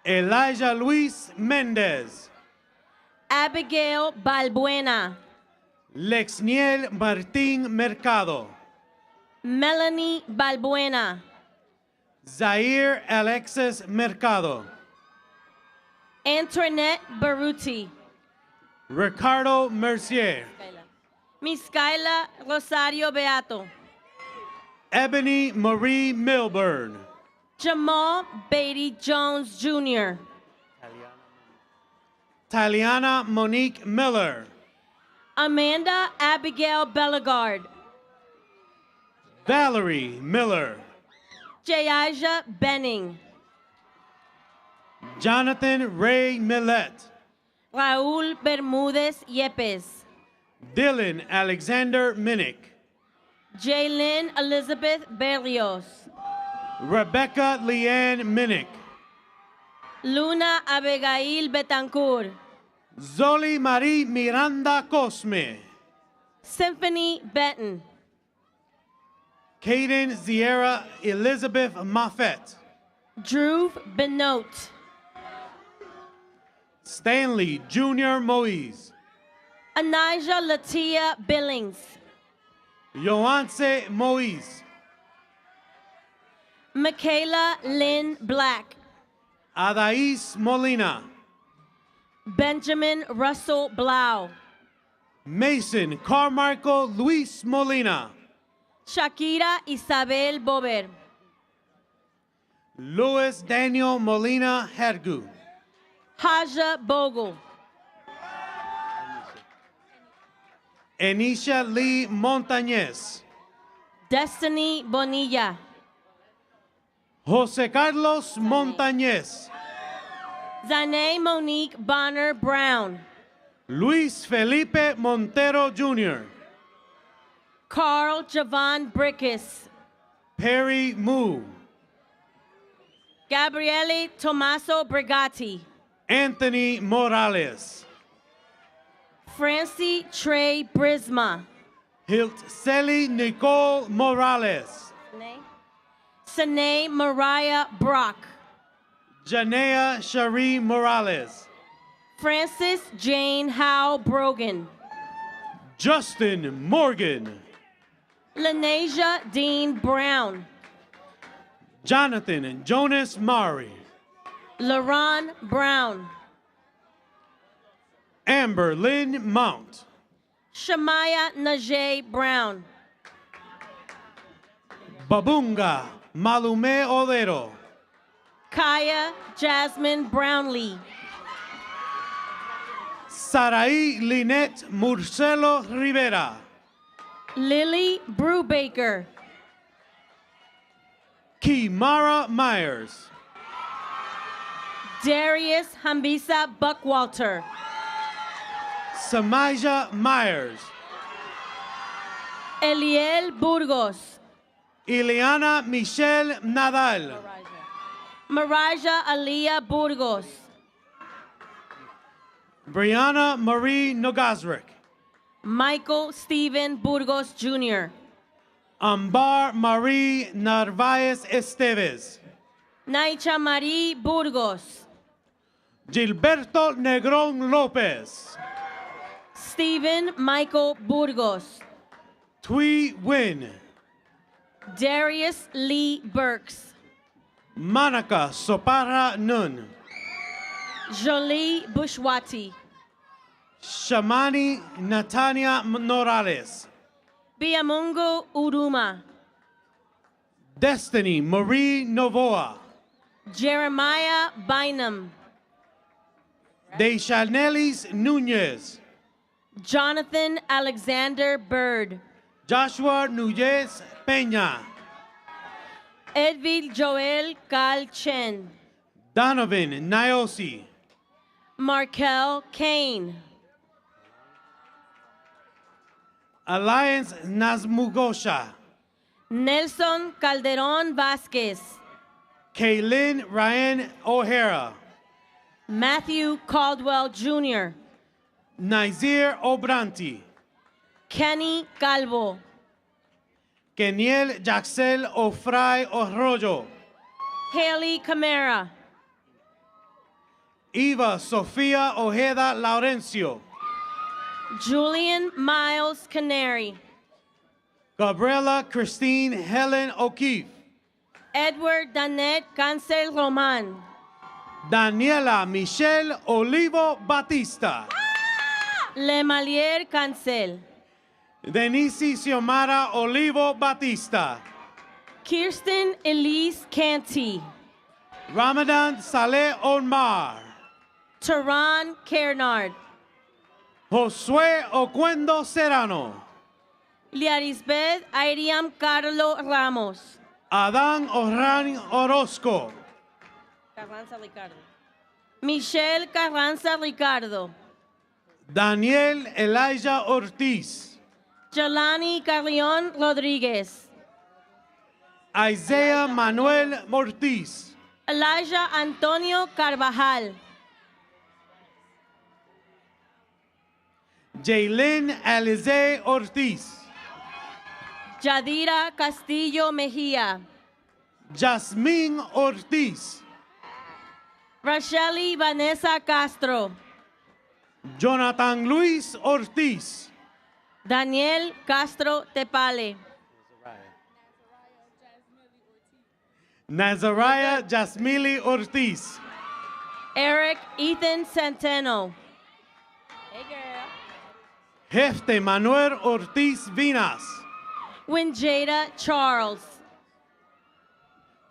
Elijah Luis Mendez, Abigail Balbuena, Lexniel Martín Mercado, Melanie Balbuena, Zaire Alexis Mercado, Antoinette Baruti, Ricardo Mercier, Miskaela Rosario Beato, Ebony Marie Milburn, Jamal Beatty Jones Jr., Taliana Monique Miller, Amanda Abigail Bellegarde, Valerie Miller, Jayaja Benning, Jonathan Ray Millet, Raúl Bermúdez Yepes, Dylan Alexander Minnick, Jaylyn Elizabeth Berrios, Rebecca Leanne Minnick, Luna Abigail Betancourt, Zoli Marie Miranda Cosme, Symphony Benton, Caden Sierra Elizabeth Moffett, Drew Benoit, Stanley Junior Moise, Anijah Latia Billings, Yoance Moise, Michaela Lynn Black, Adais Molina, Benjamin Russell Blau, Mason Carmichael Luis Molina, Shakira Isabel Bober, Luis Daniel Molina Hergu. Haja Bogle. Enisha Lee Montañez. Destiny Bonilla. Jose Carlos Montañez. Zane Monique Bonner Brown. Luis Felipe Montero Jr. Carl Javon Brickis. Perry Moo. Gabriele Tommaso Brigatti. Anthony Morales. Francie Trey Brisma. Hiltseli Nicole Morales. Sine Mariah Brock. Janea Cherie Morales. Francis Jane Howe Brogan. Justin Morgan. Lenasia Dean Brown. Jonathan and Jonas Mari. LaRon Brown. Amber Lynn Mount. Shamaya Najee Brown. Babunga Malume Odero. Kaya Jasmine Brownlee. Sarai Lynette Murcelo Rivera. Lily Brubaker. Kimara Myers. Darius Hambisa Buckwalter. Samaja Myers. Eliel Burgos. Ileana Michelle Nadal. Maraja Aliyah Burgos. Brianna Marie Nogazric. Michael Stephen Burgos Jr. Ambar Marie Narvaez Esteves. Naicha Marie Burgos. Gilberto Negrón López. Stephen Michael Burgos. Tui Win. Darius Lee Burks. Monica Soparra Nun. Jolie Bushwati. Shamani Natania Norales. Biamungo Uruma. Destiny Marie Novoa. Jeremiah Bynum. Dechanelis Nunez. Jonathan Alexander Bird. Joshua Nunez Peña. Edville Joel Cal Chen. Donovan Niosi. Markel Kane. Alliance Nazmugosha. Nelson Calderon Vasquez. Kaylin Ryan O'Hara. Matthew Caldwell Jr. Nazir Obranti. Kenny Calvo. Keniel Jaxel Ofray Arroyo. Haley Camara. Eva Sofia Ojeda Laurencio. Julian Miles Canary. Gabriela Christine Helen O'Keefe. Edward Danette Cancel Roman. Daniela Michelle Olivo Batista. Lemalier Cancel. Denise Xiomara Olivo Batista. Kirsten Elise Canty. Ramadan Saleh Omar. Tehran Kernard. Josué Oquendo Serrano. Liarisbeth Iriam Carlo Ramos. Adán Orhan Orozco. Carranza Ricardo. Michelle Carranza Ricardo. Daniel Elijah Ortiz. Jelani Carrion Rodriguez. Isaiah Manuel Ortiz. Elijah Antonio Carvajal. Jaylin Alize Ortiz. Yadira Castillo Mejia. Jasmine Ortiz. Racheli Vanessa Castro. Jonathan Luis Ortiz. Daniel Castro Tepale. Nazariah Jasmili Ortiz. Eric Ethan Centeno. Hey girl. Jefte Manuel Ortiz Vinas. Winjada Charles.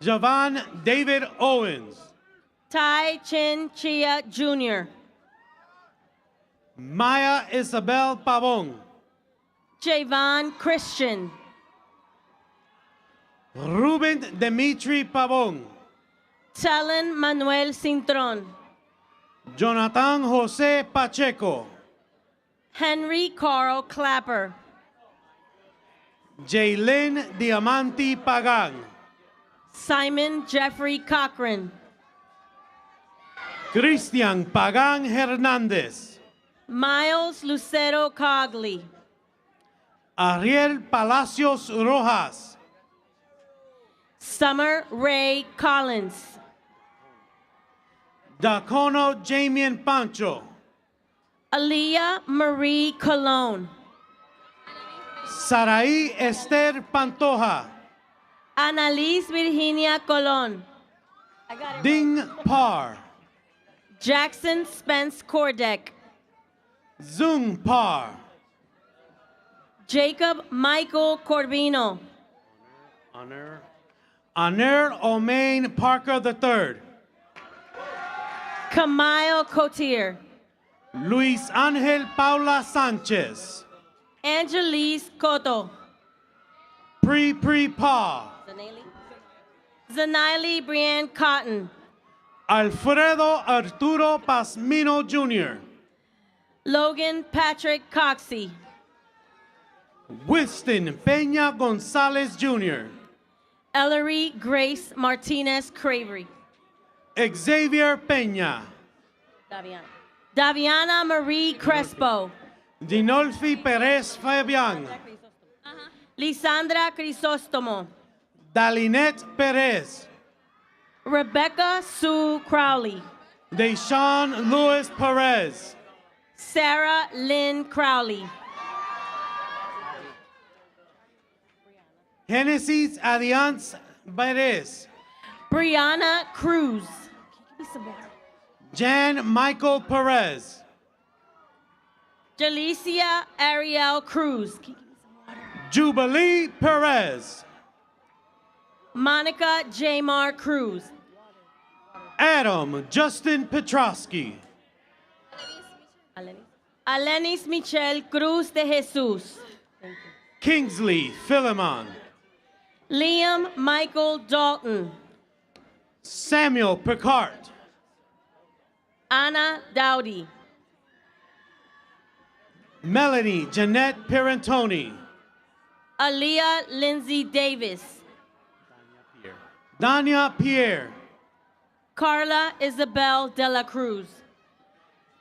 Javan David Owens. Tai Chin Chia Jr., Maya Isabel Pavon. Javon Christian, Ruben Dimitri Pavon. Talon Manuel Cintron, Jonathan Jose Pacheco. Henry Carl Clapper, Jaylin Diamanti Pagan. Simon Jeffrey Cochran, Cristian Pagan Hernandez. Miles Lucero Cogley, Ariel Palacios Rojas. Summer Ray Collins, Dacono Jamien Pancho. Aaliyah Marie Colon, Saraí Esther Pantoja. Annalise Virginia Colon, Ding Par. Jackson Spence Kordek, Zung Par. Jacob Michael Corbino, Aner Omain Parker III. Kamile Cotier, Luis Angel Paula Sanchez. Angelise Cotto, Pri Pa. Zanili Brienne Cotton, Alfredo Arturo Pasmino Jr. Logan Patrick Coxey, Winston Peña Gonzalez Jr. Ellery Grace Martinez Cravery, Xavier Peña. Daviana Marie Crespo, Dinolfi Perez Fabian. Lisandra Crisostomo, Dalinette Perez. Rebecca Sue Crowley, Deshaun Lewis Perez. Sarah Lynn Crowley, Genesis Adiance Perez. Brianna Cruz, Jan Michael Perez. Jalicia Ariel Cruz, Jubilee Perez. Monica Jamar Cruz, Adam Justin Petrosky. Alenis Michelle Cruz de Jesus, Kingsley Philemon. Liam Michael Dalton, Samuel Picard. Anna Dowdy, Melanie Jeanette Pirantoni. Aaliyah Lindsay Davis, Dania Pierre. Carla Isabel de la Cruz,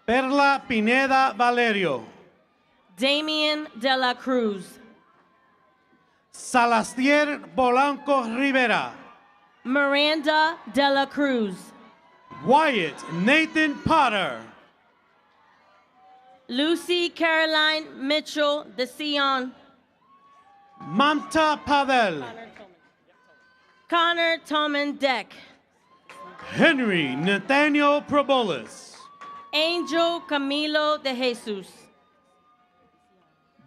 Perla Pineda Valerio. Damian de la Cruz, Salastier Polanco Rivera. Miranda de la Cruz, Wyatt Nathan Potter. Lucy Caroline Mitchell de Sion, Mamta Pavel. Connor Toman Deck, Henry Nathaniel Probolis. Angel Camilo de Jesus,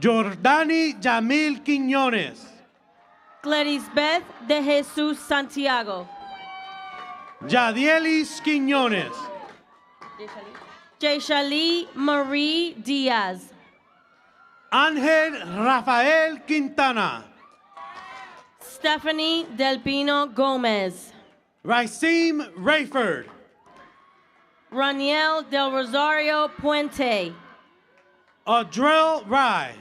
Jordani Jamil Quiñones. Clarisbeth de Jesus Santiago, Yadielis Quiñones. Jayshali Marie Diaz, Ángel Rafael Quintana. Stephanie Del Pino Gomez, Rasim Rayford. Raniel Del Rosario Puente, Adrel Rai.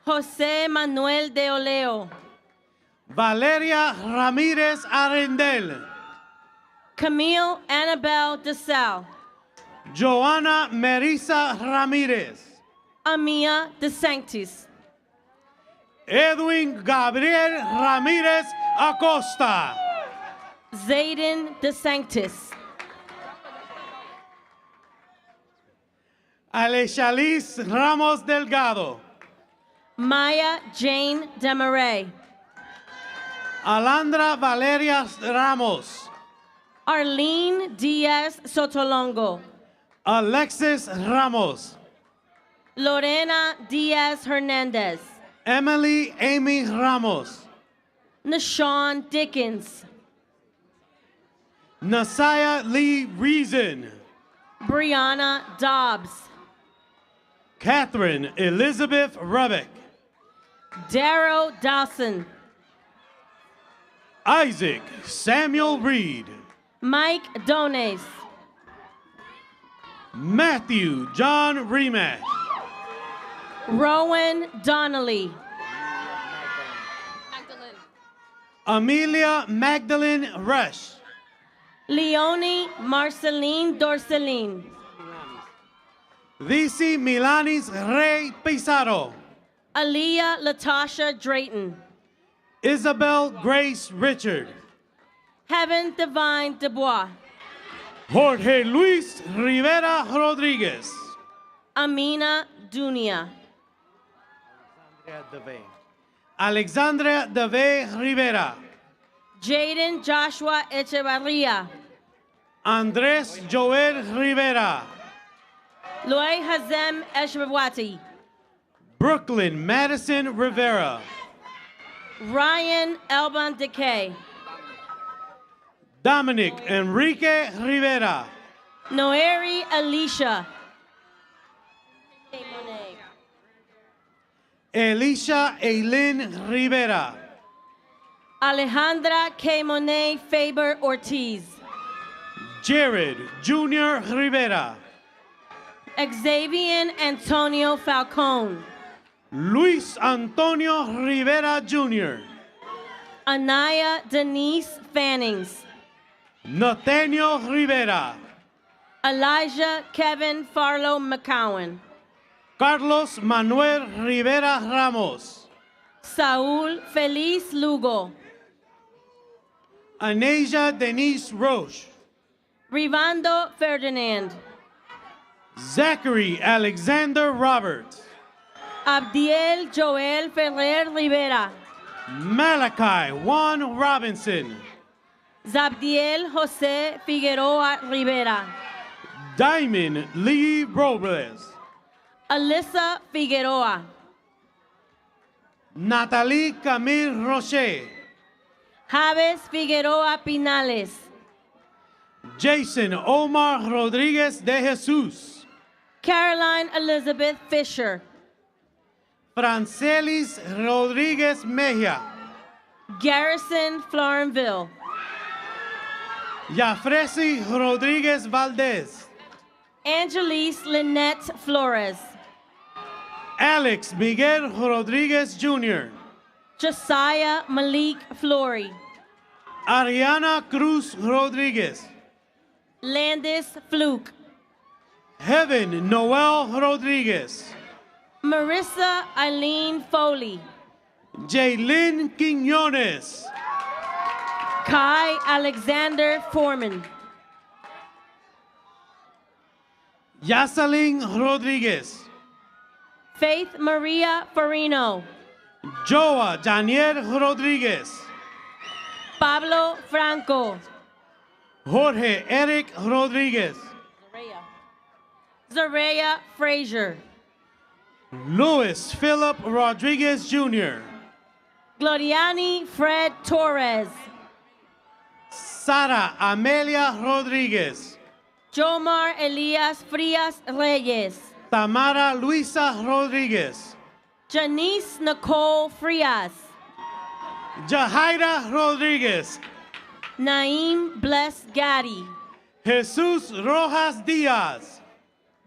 Jose Manuel de Oleo, Valeria Ramírez Arendel. Camille Annabelle DeSalle, Joana Merisa Ramírez. Amia De Sanctis, Edwin Gabriel Ramírez Acosta. Zayden De Sanctis, Alexalis Ramos Delgado. Maya Jane Demaray, Alandra Valeria Ramos. Arlene Diaz Sotolongo, Alexis Ramos. Lorena Diaz Hernandez, Emily Amy Ramos. Nashawn Dickens, Nasaya Lee Reason. Brianna Dobbs. Catherine Elizabeth Rubbick. Darrow Dawson. Isaac Samuel Reed. Mike Dones. Matthew John Remash. Rowan Donnelly. Amelia Magdalene Rush. Leonie Marceline Dorceline. Vici Milanis Rey Pizarro. Aaliyah Latasha Drayton. Isabel Grace Richard. Heaven Divine Dubois. Jorge Luis Rivera Rodriguez. Amina Dunia. Alexandria Dave Rivera. Jaden Joshua Echevarria. Andres Joel Rivera. Loy Hazem Eshwati. Brooklyn Madison Rivera. Ryan Elban Decay. Dominic Enrique Rivera. Noeri Alicia. Elisha Eileen Rivera. Alejandra K. Monet Faber Ortiz. Jared Junior Rivera. Xavier Antonio Falcone. Luis Antonio Rivera Jr. Anaya Denise Fannings. Nathaniel Rivera. Elijah Kevin Farlow McCowan. Carlos Manuel Rivera Ramos. Saúl Feliz Lugo. Anasia Denise Roche. Rivando Ferdinand. Zachary Alexander Roberts. Abdiel Joel Ferrer Rivera. Malachi Juan Robinson. Zabdiel José Figueroa Rivera. Diamond Lee Robles. Alyssa Figueroa. Natalie Camille Roche. Javes Figueroa Pinales. Jason Omar Rodriguez de Jesus. Caroline Elizabeth Fisher. Francelis Rodriguez Mejia. Garrison Florenville. Yafresi Rodriguez Valdez. Angelise Lynette Flores. Alex Miguel Rodriguez Jr. Josiah Malik Flory. Ariana Cruz Rodriguez. Landis Fluke. Heaven Noel Rodriguez. Marissa Eileen Foley. Jaylin Quiñones. Kai Alexander Foreman. Yasalin Rodriguez. Faith Maria Farino. Joa Daniel Rodriguez. Pablo Franco. Jorge Eric Rodriguez. Zareya Frazier. Luis Philip Rodriguez Jr. Gloriani Fred Torres. Sara Amelia Rodriguez. Jomar Elias Frias Reyes. Tamara Luisa Rodriguez. Janice Nicole Frias. Jahaira Rodriguez. Naim Bless Gaddy. Jesus Rojas Diaz.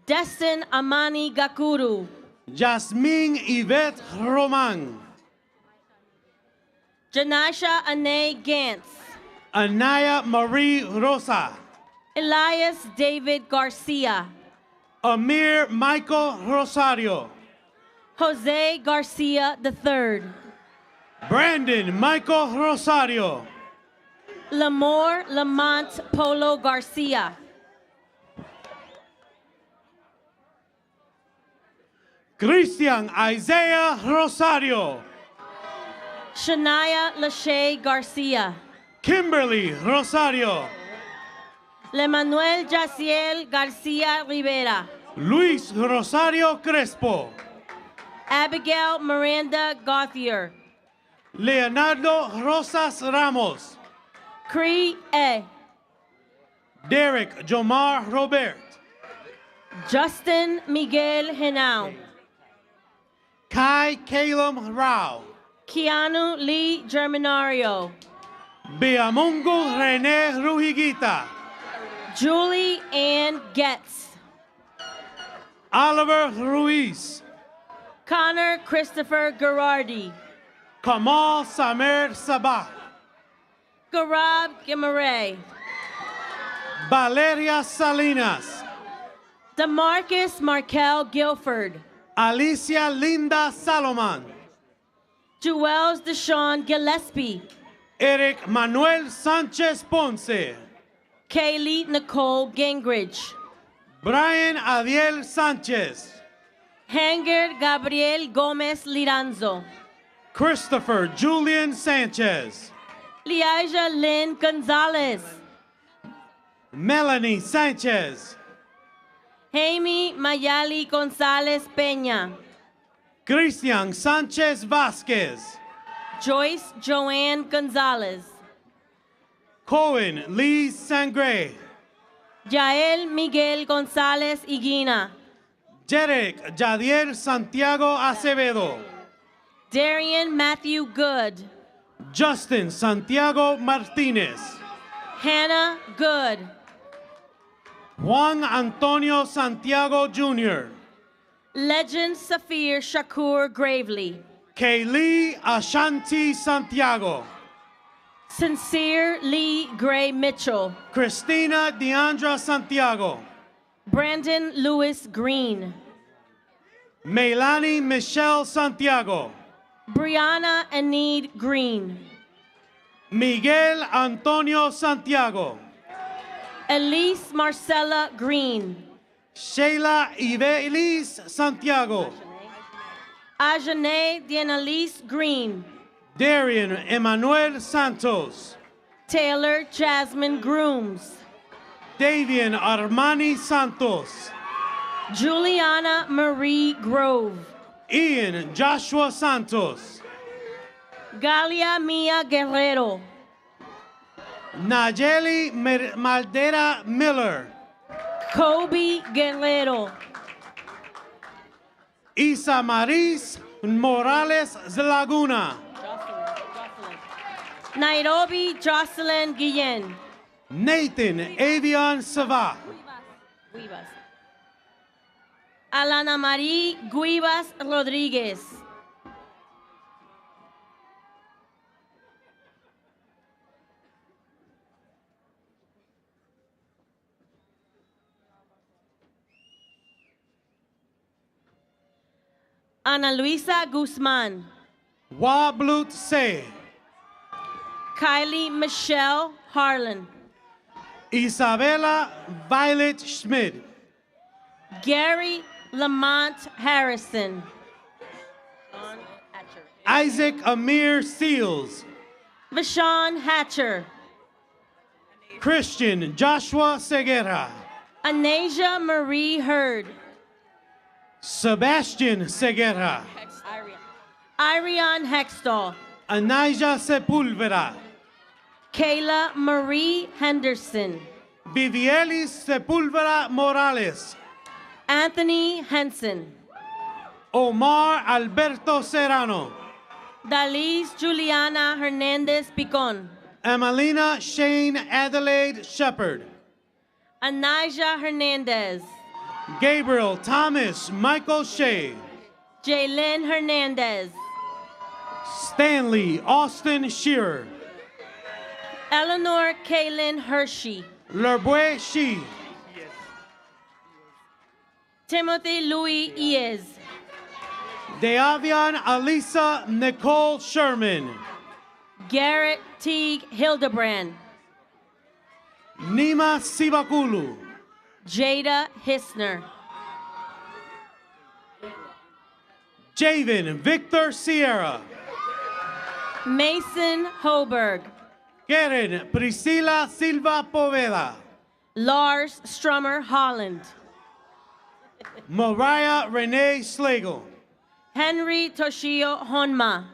Destin Amani Gakuru. Yasmin Yvette Roman. Janasha Ane Gantz. Anaya Marie Rosa. Elias David Garcia. Amir Michael Rosario. Jose Garcia III. Brandon Michael Rosario. Lamore Lamont Polo Garcia. Christian Isaiah Rosario. Shania Lachey Garcia. Kimberly Rosario. Lemanuel Jaciel Garcia Rivera. Luis Rosario Crespo. Abigail Miranda Gauthier. Leonardo Rosas Ramos. Cree E. Derek Jomar Robert, Justin Miguel Henao, Kai Calum Rao, Keanu Lee Germinario, Biamungu Rene Ruhigita, Julie Ann Getz, Oliver Ruiz, Connor Christopher Gerardi, Kamal Samer Sabah, Garab Gimaray, Valeria Salinas, Demarcus Markel Guilford, Alicia Linda Salomon, Jewels Deshawn Gillespie, Eric Manuel Sanchez Ponce, Kaylee Nicole Gingrich, Brian Adiel Sanchez, Hanger Gabriel Gomez Liranzo, Christopher Julian Sanchez, Liaja Lynn Gonzalez, Melanie Sanchez, Jaime Mayali Gonzalez Peña, Cristian Sanchez Vasquez, Joyce Joanne Gonzalez, Cohen Lee Sangre, Yael Miguel Gonzalez Higuina, Derek Jadiel Santiago Acevedo, Darian Matthew Good, Justin Santiago Martinez, Hannah Good, Juan Antonio Santiago Jr., Legend Safir Shakur Gravely, Kaylee Ashanti Santiago, Sincere Lee Gray Mitchell, Christina Deandra Santiago, Brandon Lewis Green, Melanie Michelle Santiago, Brianna Enid Green, Miguel Antonio Santiago, Elise Marcella Green, Sheila Ibelis Santiago, Ajane Dienalise Green, Darian Emmanuel Santos, Taylor Jasmine Grooms, Davian Armani Santos, Juliana Marie Grove, Ian Joshua Santos, Galia Mia Guerrero, Nayeli Maldera Miller, Kobe Guerrero, Isa Maris Morales Laguna, Nairobi Jocelyn Guillen, Nathan Avion Sava, Alana Marie Guivas Rodriguez, Ana Luisa Guzman, Wablut Se, Kylie Michelle Harlan, Isabella Violet Schmidt, Gary Lamont Harrison, Isaac Amir Seals, Vashon Hatcher, Christian Joshua Seguera, Anasia Marie Hurd, Sebastian Seguera, Irion Hextall, Anaija Sepulveda, Kayla Marie Henderson, Vivielis Sepulveda Morales, Anthony Henson, Omar Alberto Serrano, Dalise Juliana Hernandez Picon, Emelina Shane Adelaide Shepard, Anaja Hernandez, Gabriel Thomas Michael Shea, Jaylyn Hernandez, Stanley Austin Shearer, Eleanor Kaylin Hershey, Lerbois Shi, Timothy Louis Iez, Deavian Alisa Nicole Sherman, Garrett Teague Hildebrand, Nima Sibakulu, Jada Hissner, Javen Victor Sierra, Mason Hoberg, Karen Priscila Silva Poveda, Lars Strummer Holland, Mariah Renee Slagle, Henry Toshio Honma,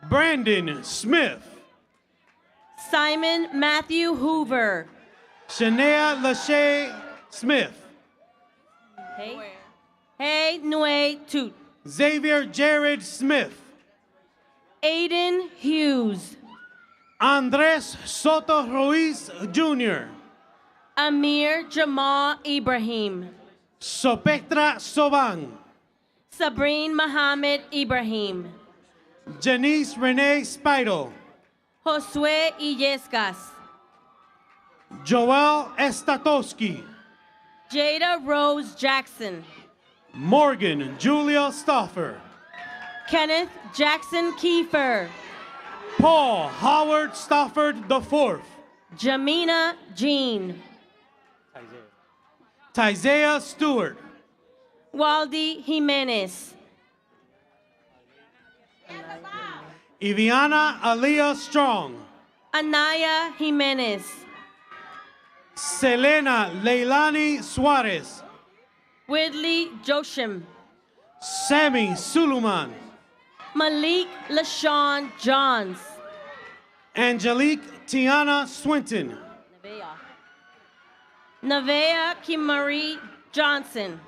Brandon Smith, Simon Matthew Hoover, Shania Lachey Smith. Hey Nue Toot. Xavier Jared Smith. Aiden Hughes. Andres Soto Ruiz Jr. Amir Jamal Ibrahim. Sopetra Soban. Sabrine Mohammed Ibrahim. Janice Renee Spidel. Josue Illescas. Joel Estatowski. Jada Rose Jackson. Morgan Julia Stoffer. Kenneth Jackson Kiefer. Paul Howard Stafford IV. Jamina Jean. Tizea Stewart. Waldy Jimenez. Iviana Aliyah Strong. Anaya Jimenez. Selena Leilani Suarez. Widley Josham. Sammy Suluman. Malik LaShawn Johns. Angelique Tiana Swinton. Nevaeh Kimari Johnson.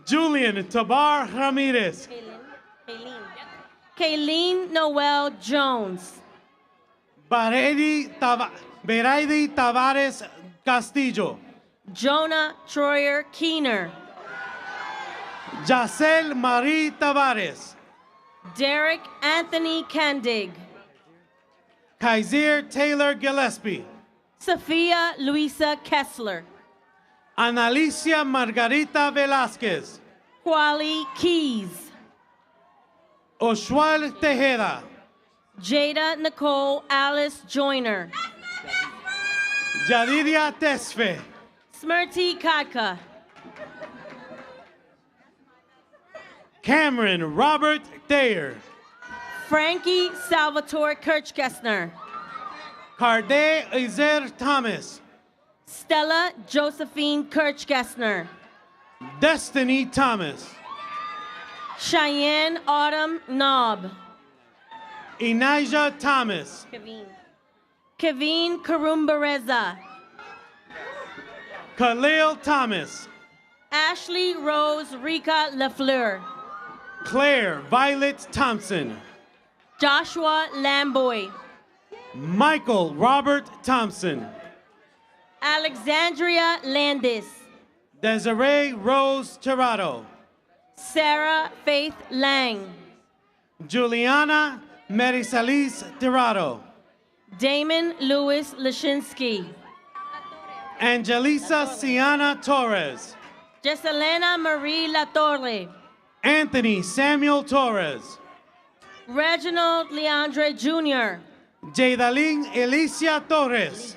Julian Tabar Ramirez. Kayleen Noel Jones. Beraidi Tavares Castillo. Jonah Troyer Keener. Yacel Marie Tavares. Derek Anthony Candig. Kaiser Taylor Gillespie. Sophia Luisa Kessler. Analicia Margarita Velázquez. Kwali Keys. Oshual Tejeda. Jada Nicole Alice Joyner. Yadidia Tesfe. Smriti Katka. Cameron Robert Thayer. Frankie Salvatore Kirchgessner. Carde Izer Thomas. Stella Josephine Kirchgessner. Destiny Thomas. Cheyenne Autumn Knob. Inijah Thomas. Kevin Karumbareza. Khalil Thomas. Ashley Rose Rika Lafleur. Claire Violet Thompson. Joshua Lamboy. Michael Robert Thompson. Alexandria Landis. Desiree Rose Tirado. Sarah Faith Lang. Juliana Marisalis Tirado. Damon Lewis Lashinsky. Angelisa Siana Torres. Jesselena Marie Latorre. Anthony Samuel Torres. Reginald Leandre Jr. Jadalyn Alicia Torres.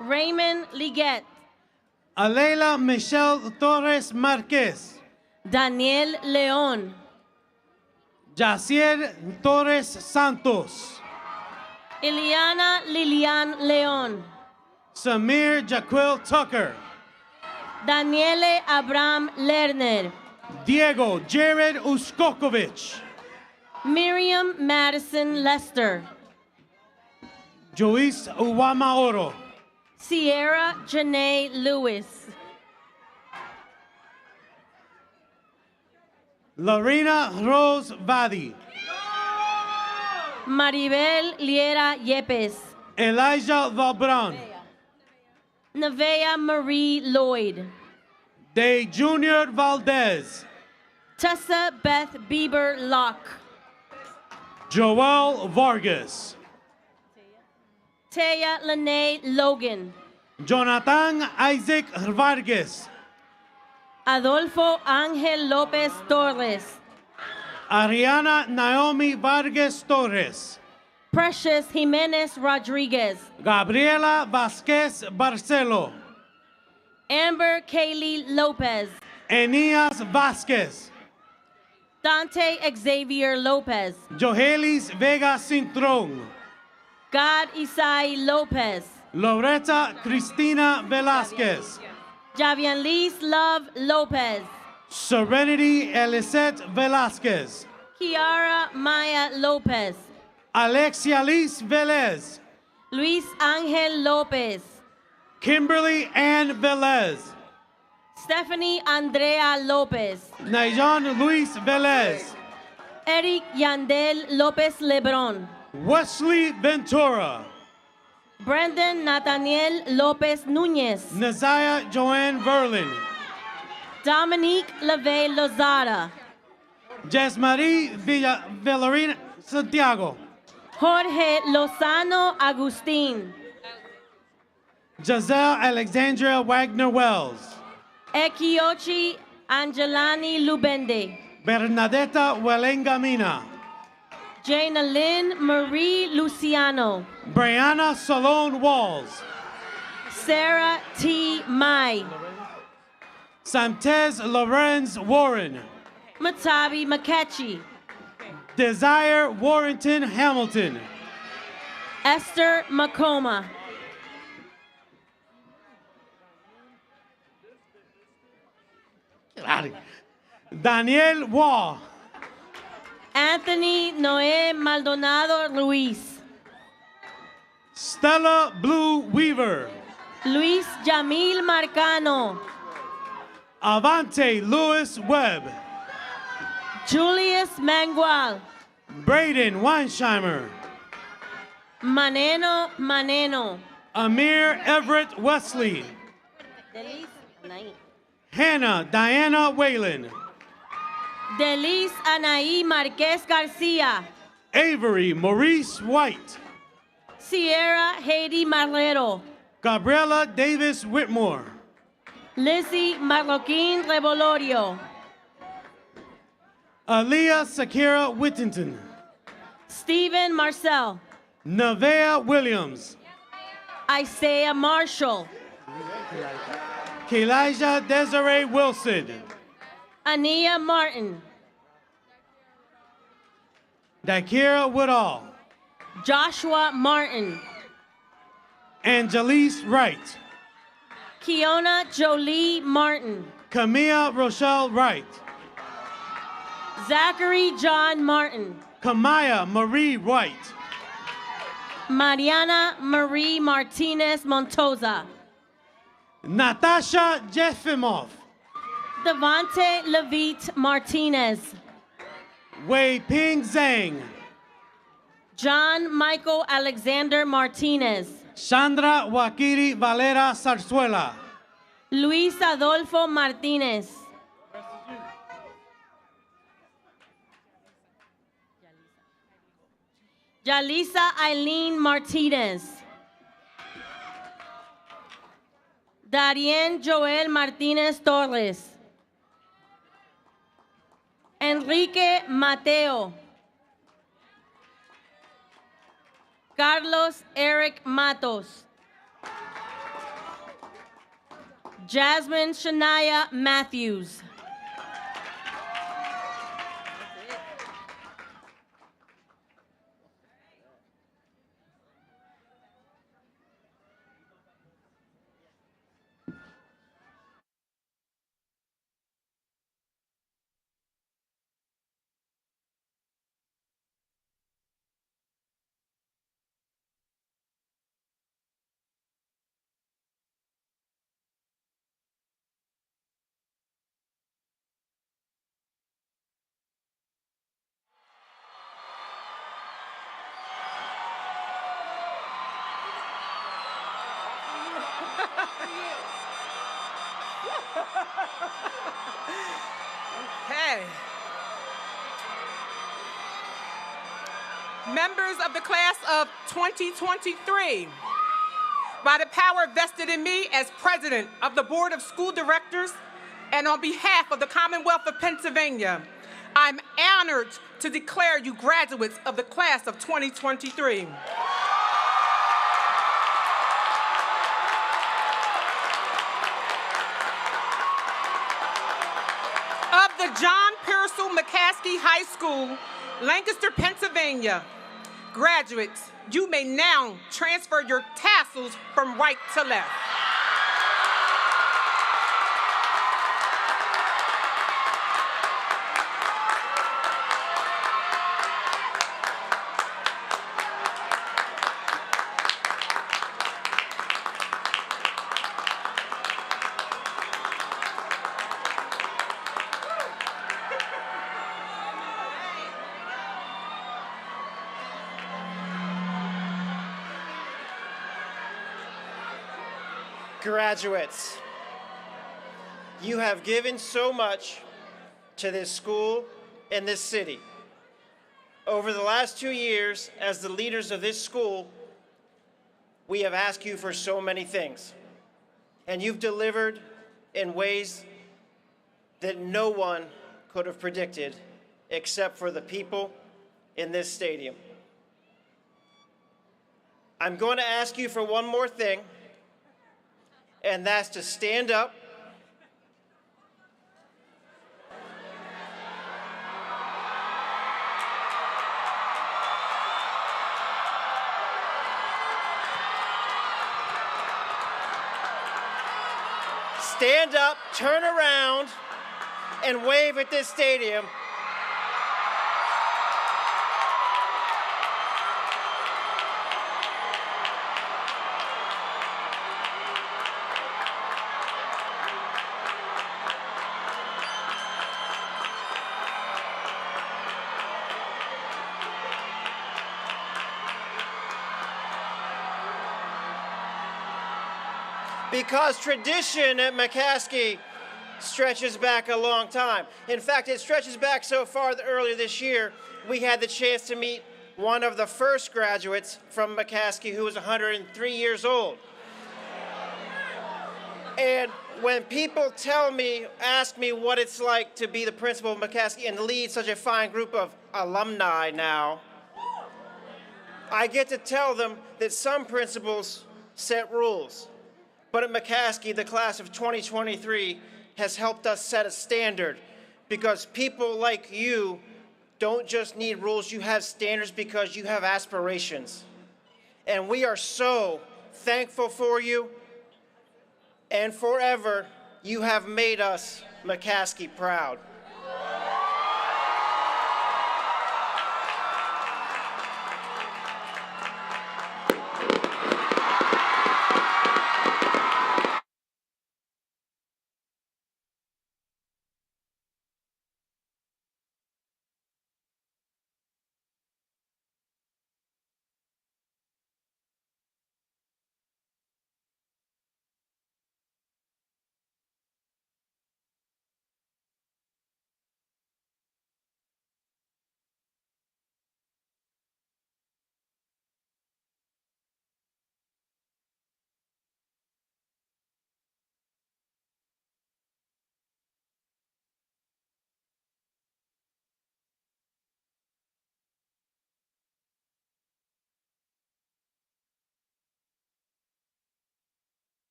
Raymond Liguet. Alela Michelle Torres Marquez. Daniel Leon. Yacier Torres Santos. Ileana Lilian Leon. Samir Jaquil Tucker. Daniele Abraham Lerner. Diego Jared Uskokovich. Miriam Madison Lester. Joyce Uwama Oro. Sierra Janae Lewis. Lorena Rose Vadi. Maribel Liera Yepes. Elijah Valbron. Nevaeh Marie Lloyd. De Junior Valdez. Tessa Beth Bieber Locke. Joel Vargas. Taya Lene Logan. Jonathan Isaac Vargas. Adolfo Ángel López Torres. Ariana Naomi Vargas Torres. Precious Jimenez Rodriguez. Gabriela Vasquez Barcelo. Amber Kaylee Lopez. Enias Vasquez. Dante Xavier Lopez. Johelis Vega Cintrón. God Isai Lopez. Loretta Cristina Velázquez. Javianlis Love Lopez. Serenity Elisette Velázquez. Kiara Maya Lopez. Alexia Liz Velez. Luis Ángel López. Kimberly Ann Velez. Stephanie Andrea Lopez. Najon Luis Velez. Eric Yandel Lopez Lebron. Wesley Ventura. Brendan Nathaniel Lopez Nunez. Nazaya Joanne Verlin. Dominique LeVay Lozada. Jesmarie Villarina Santiago. Jorge Lozano Agustin. Giselle Alexandria Wagner Wells. Ekiochi Angelani Lubende. Bernadetta Welengamina. Jana Lynn Marie Luciano. Brianna Salone Walls. Sarah T. Mai. Samtez Lorenz Warren. Matabi McCaskey. Desire Warrington Hamilton. Esther Macoma. Daniel Waugh. Anthony Noé Maldonado Ruiz. Stella Blue Weaver. Luis Yamil Marcano. Avante Lewis Webb. Julius Mangual. Braden Weinsheimer. Maneno. Amir Everett Wesley. Hannah Diana Whalen. Delis Anaí Marquez Garcia. Avery Maurice White. Sierra Haiti Marrero. Gabriela Davis Whitmore. Lizzie Marroquín Revolorio. Aaliyah Sakira Whittington. Stephen Marcel. Nevaeh Williams. Isaiah Marshall. Kelijah Desiree Wilson. Ania Martin. Dakira Woodall. Joshua Martin. Angelise Wright. Kiona Jolie Martin. Camilla Rochelle Wright. Zachary John Martin. Kamaya Marie White. Mariana Marie Martinez Montosa. Natasha Jefimov. Devante Levite Martinez. Wei Ping Zhang. John Michael Alexander Martinez. Chandra Wakiri Valera Zarzuela. Luis Adolfo Martinez. Yalisa Eileen Martinez. Darien Joel Martinez Torres. Enrique Mateo. Carlos Eric Matos. Jasmine Shania Matthews. Hey. Members of the class of 2023, by the power vested in me as president of the Board of School Directors and on behalf of the Commonwealth of Pennsylvania, I'm honored to declare you graduates of the class of 2023. Of the John Pearsall McCaskey High School, Lancaster, Pennsylvania, graduates, you may now transfer your tassels from right to left. Graduates, you have given so much to this school and this city. Over the last 2 years, as the leaders of this school, we have asked you for so many things, and you've delivered in ways that no one could have predicted except for the people in this stadium. I'm going to ask you for one more thing, and that's to stand up stand up, turn around, and wave at this stadium. Because tradition at McCaskey stretches back a long time. In fact, it stretches back so far that earlier this year, we had the chance to meet one of the first graduates from McCaskey who was 103 years old. And when people ask me what it's like to be the principal of McCaskey and lead such a fine group of alumni now, I get to tell them that some principals set rules. But at McCaskey, the class of 2023 has helped us set a standard because people like you don't just need rules, you have standards because you have aspirations. And we are so thankful for you, and forever you have made us McCaskey proud.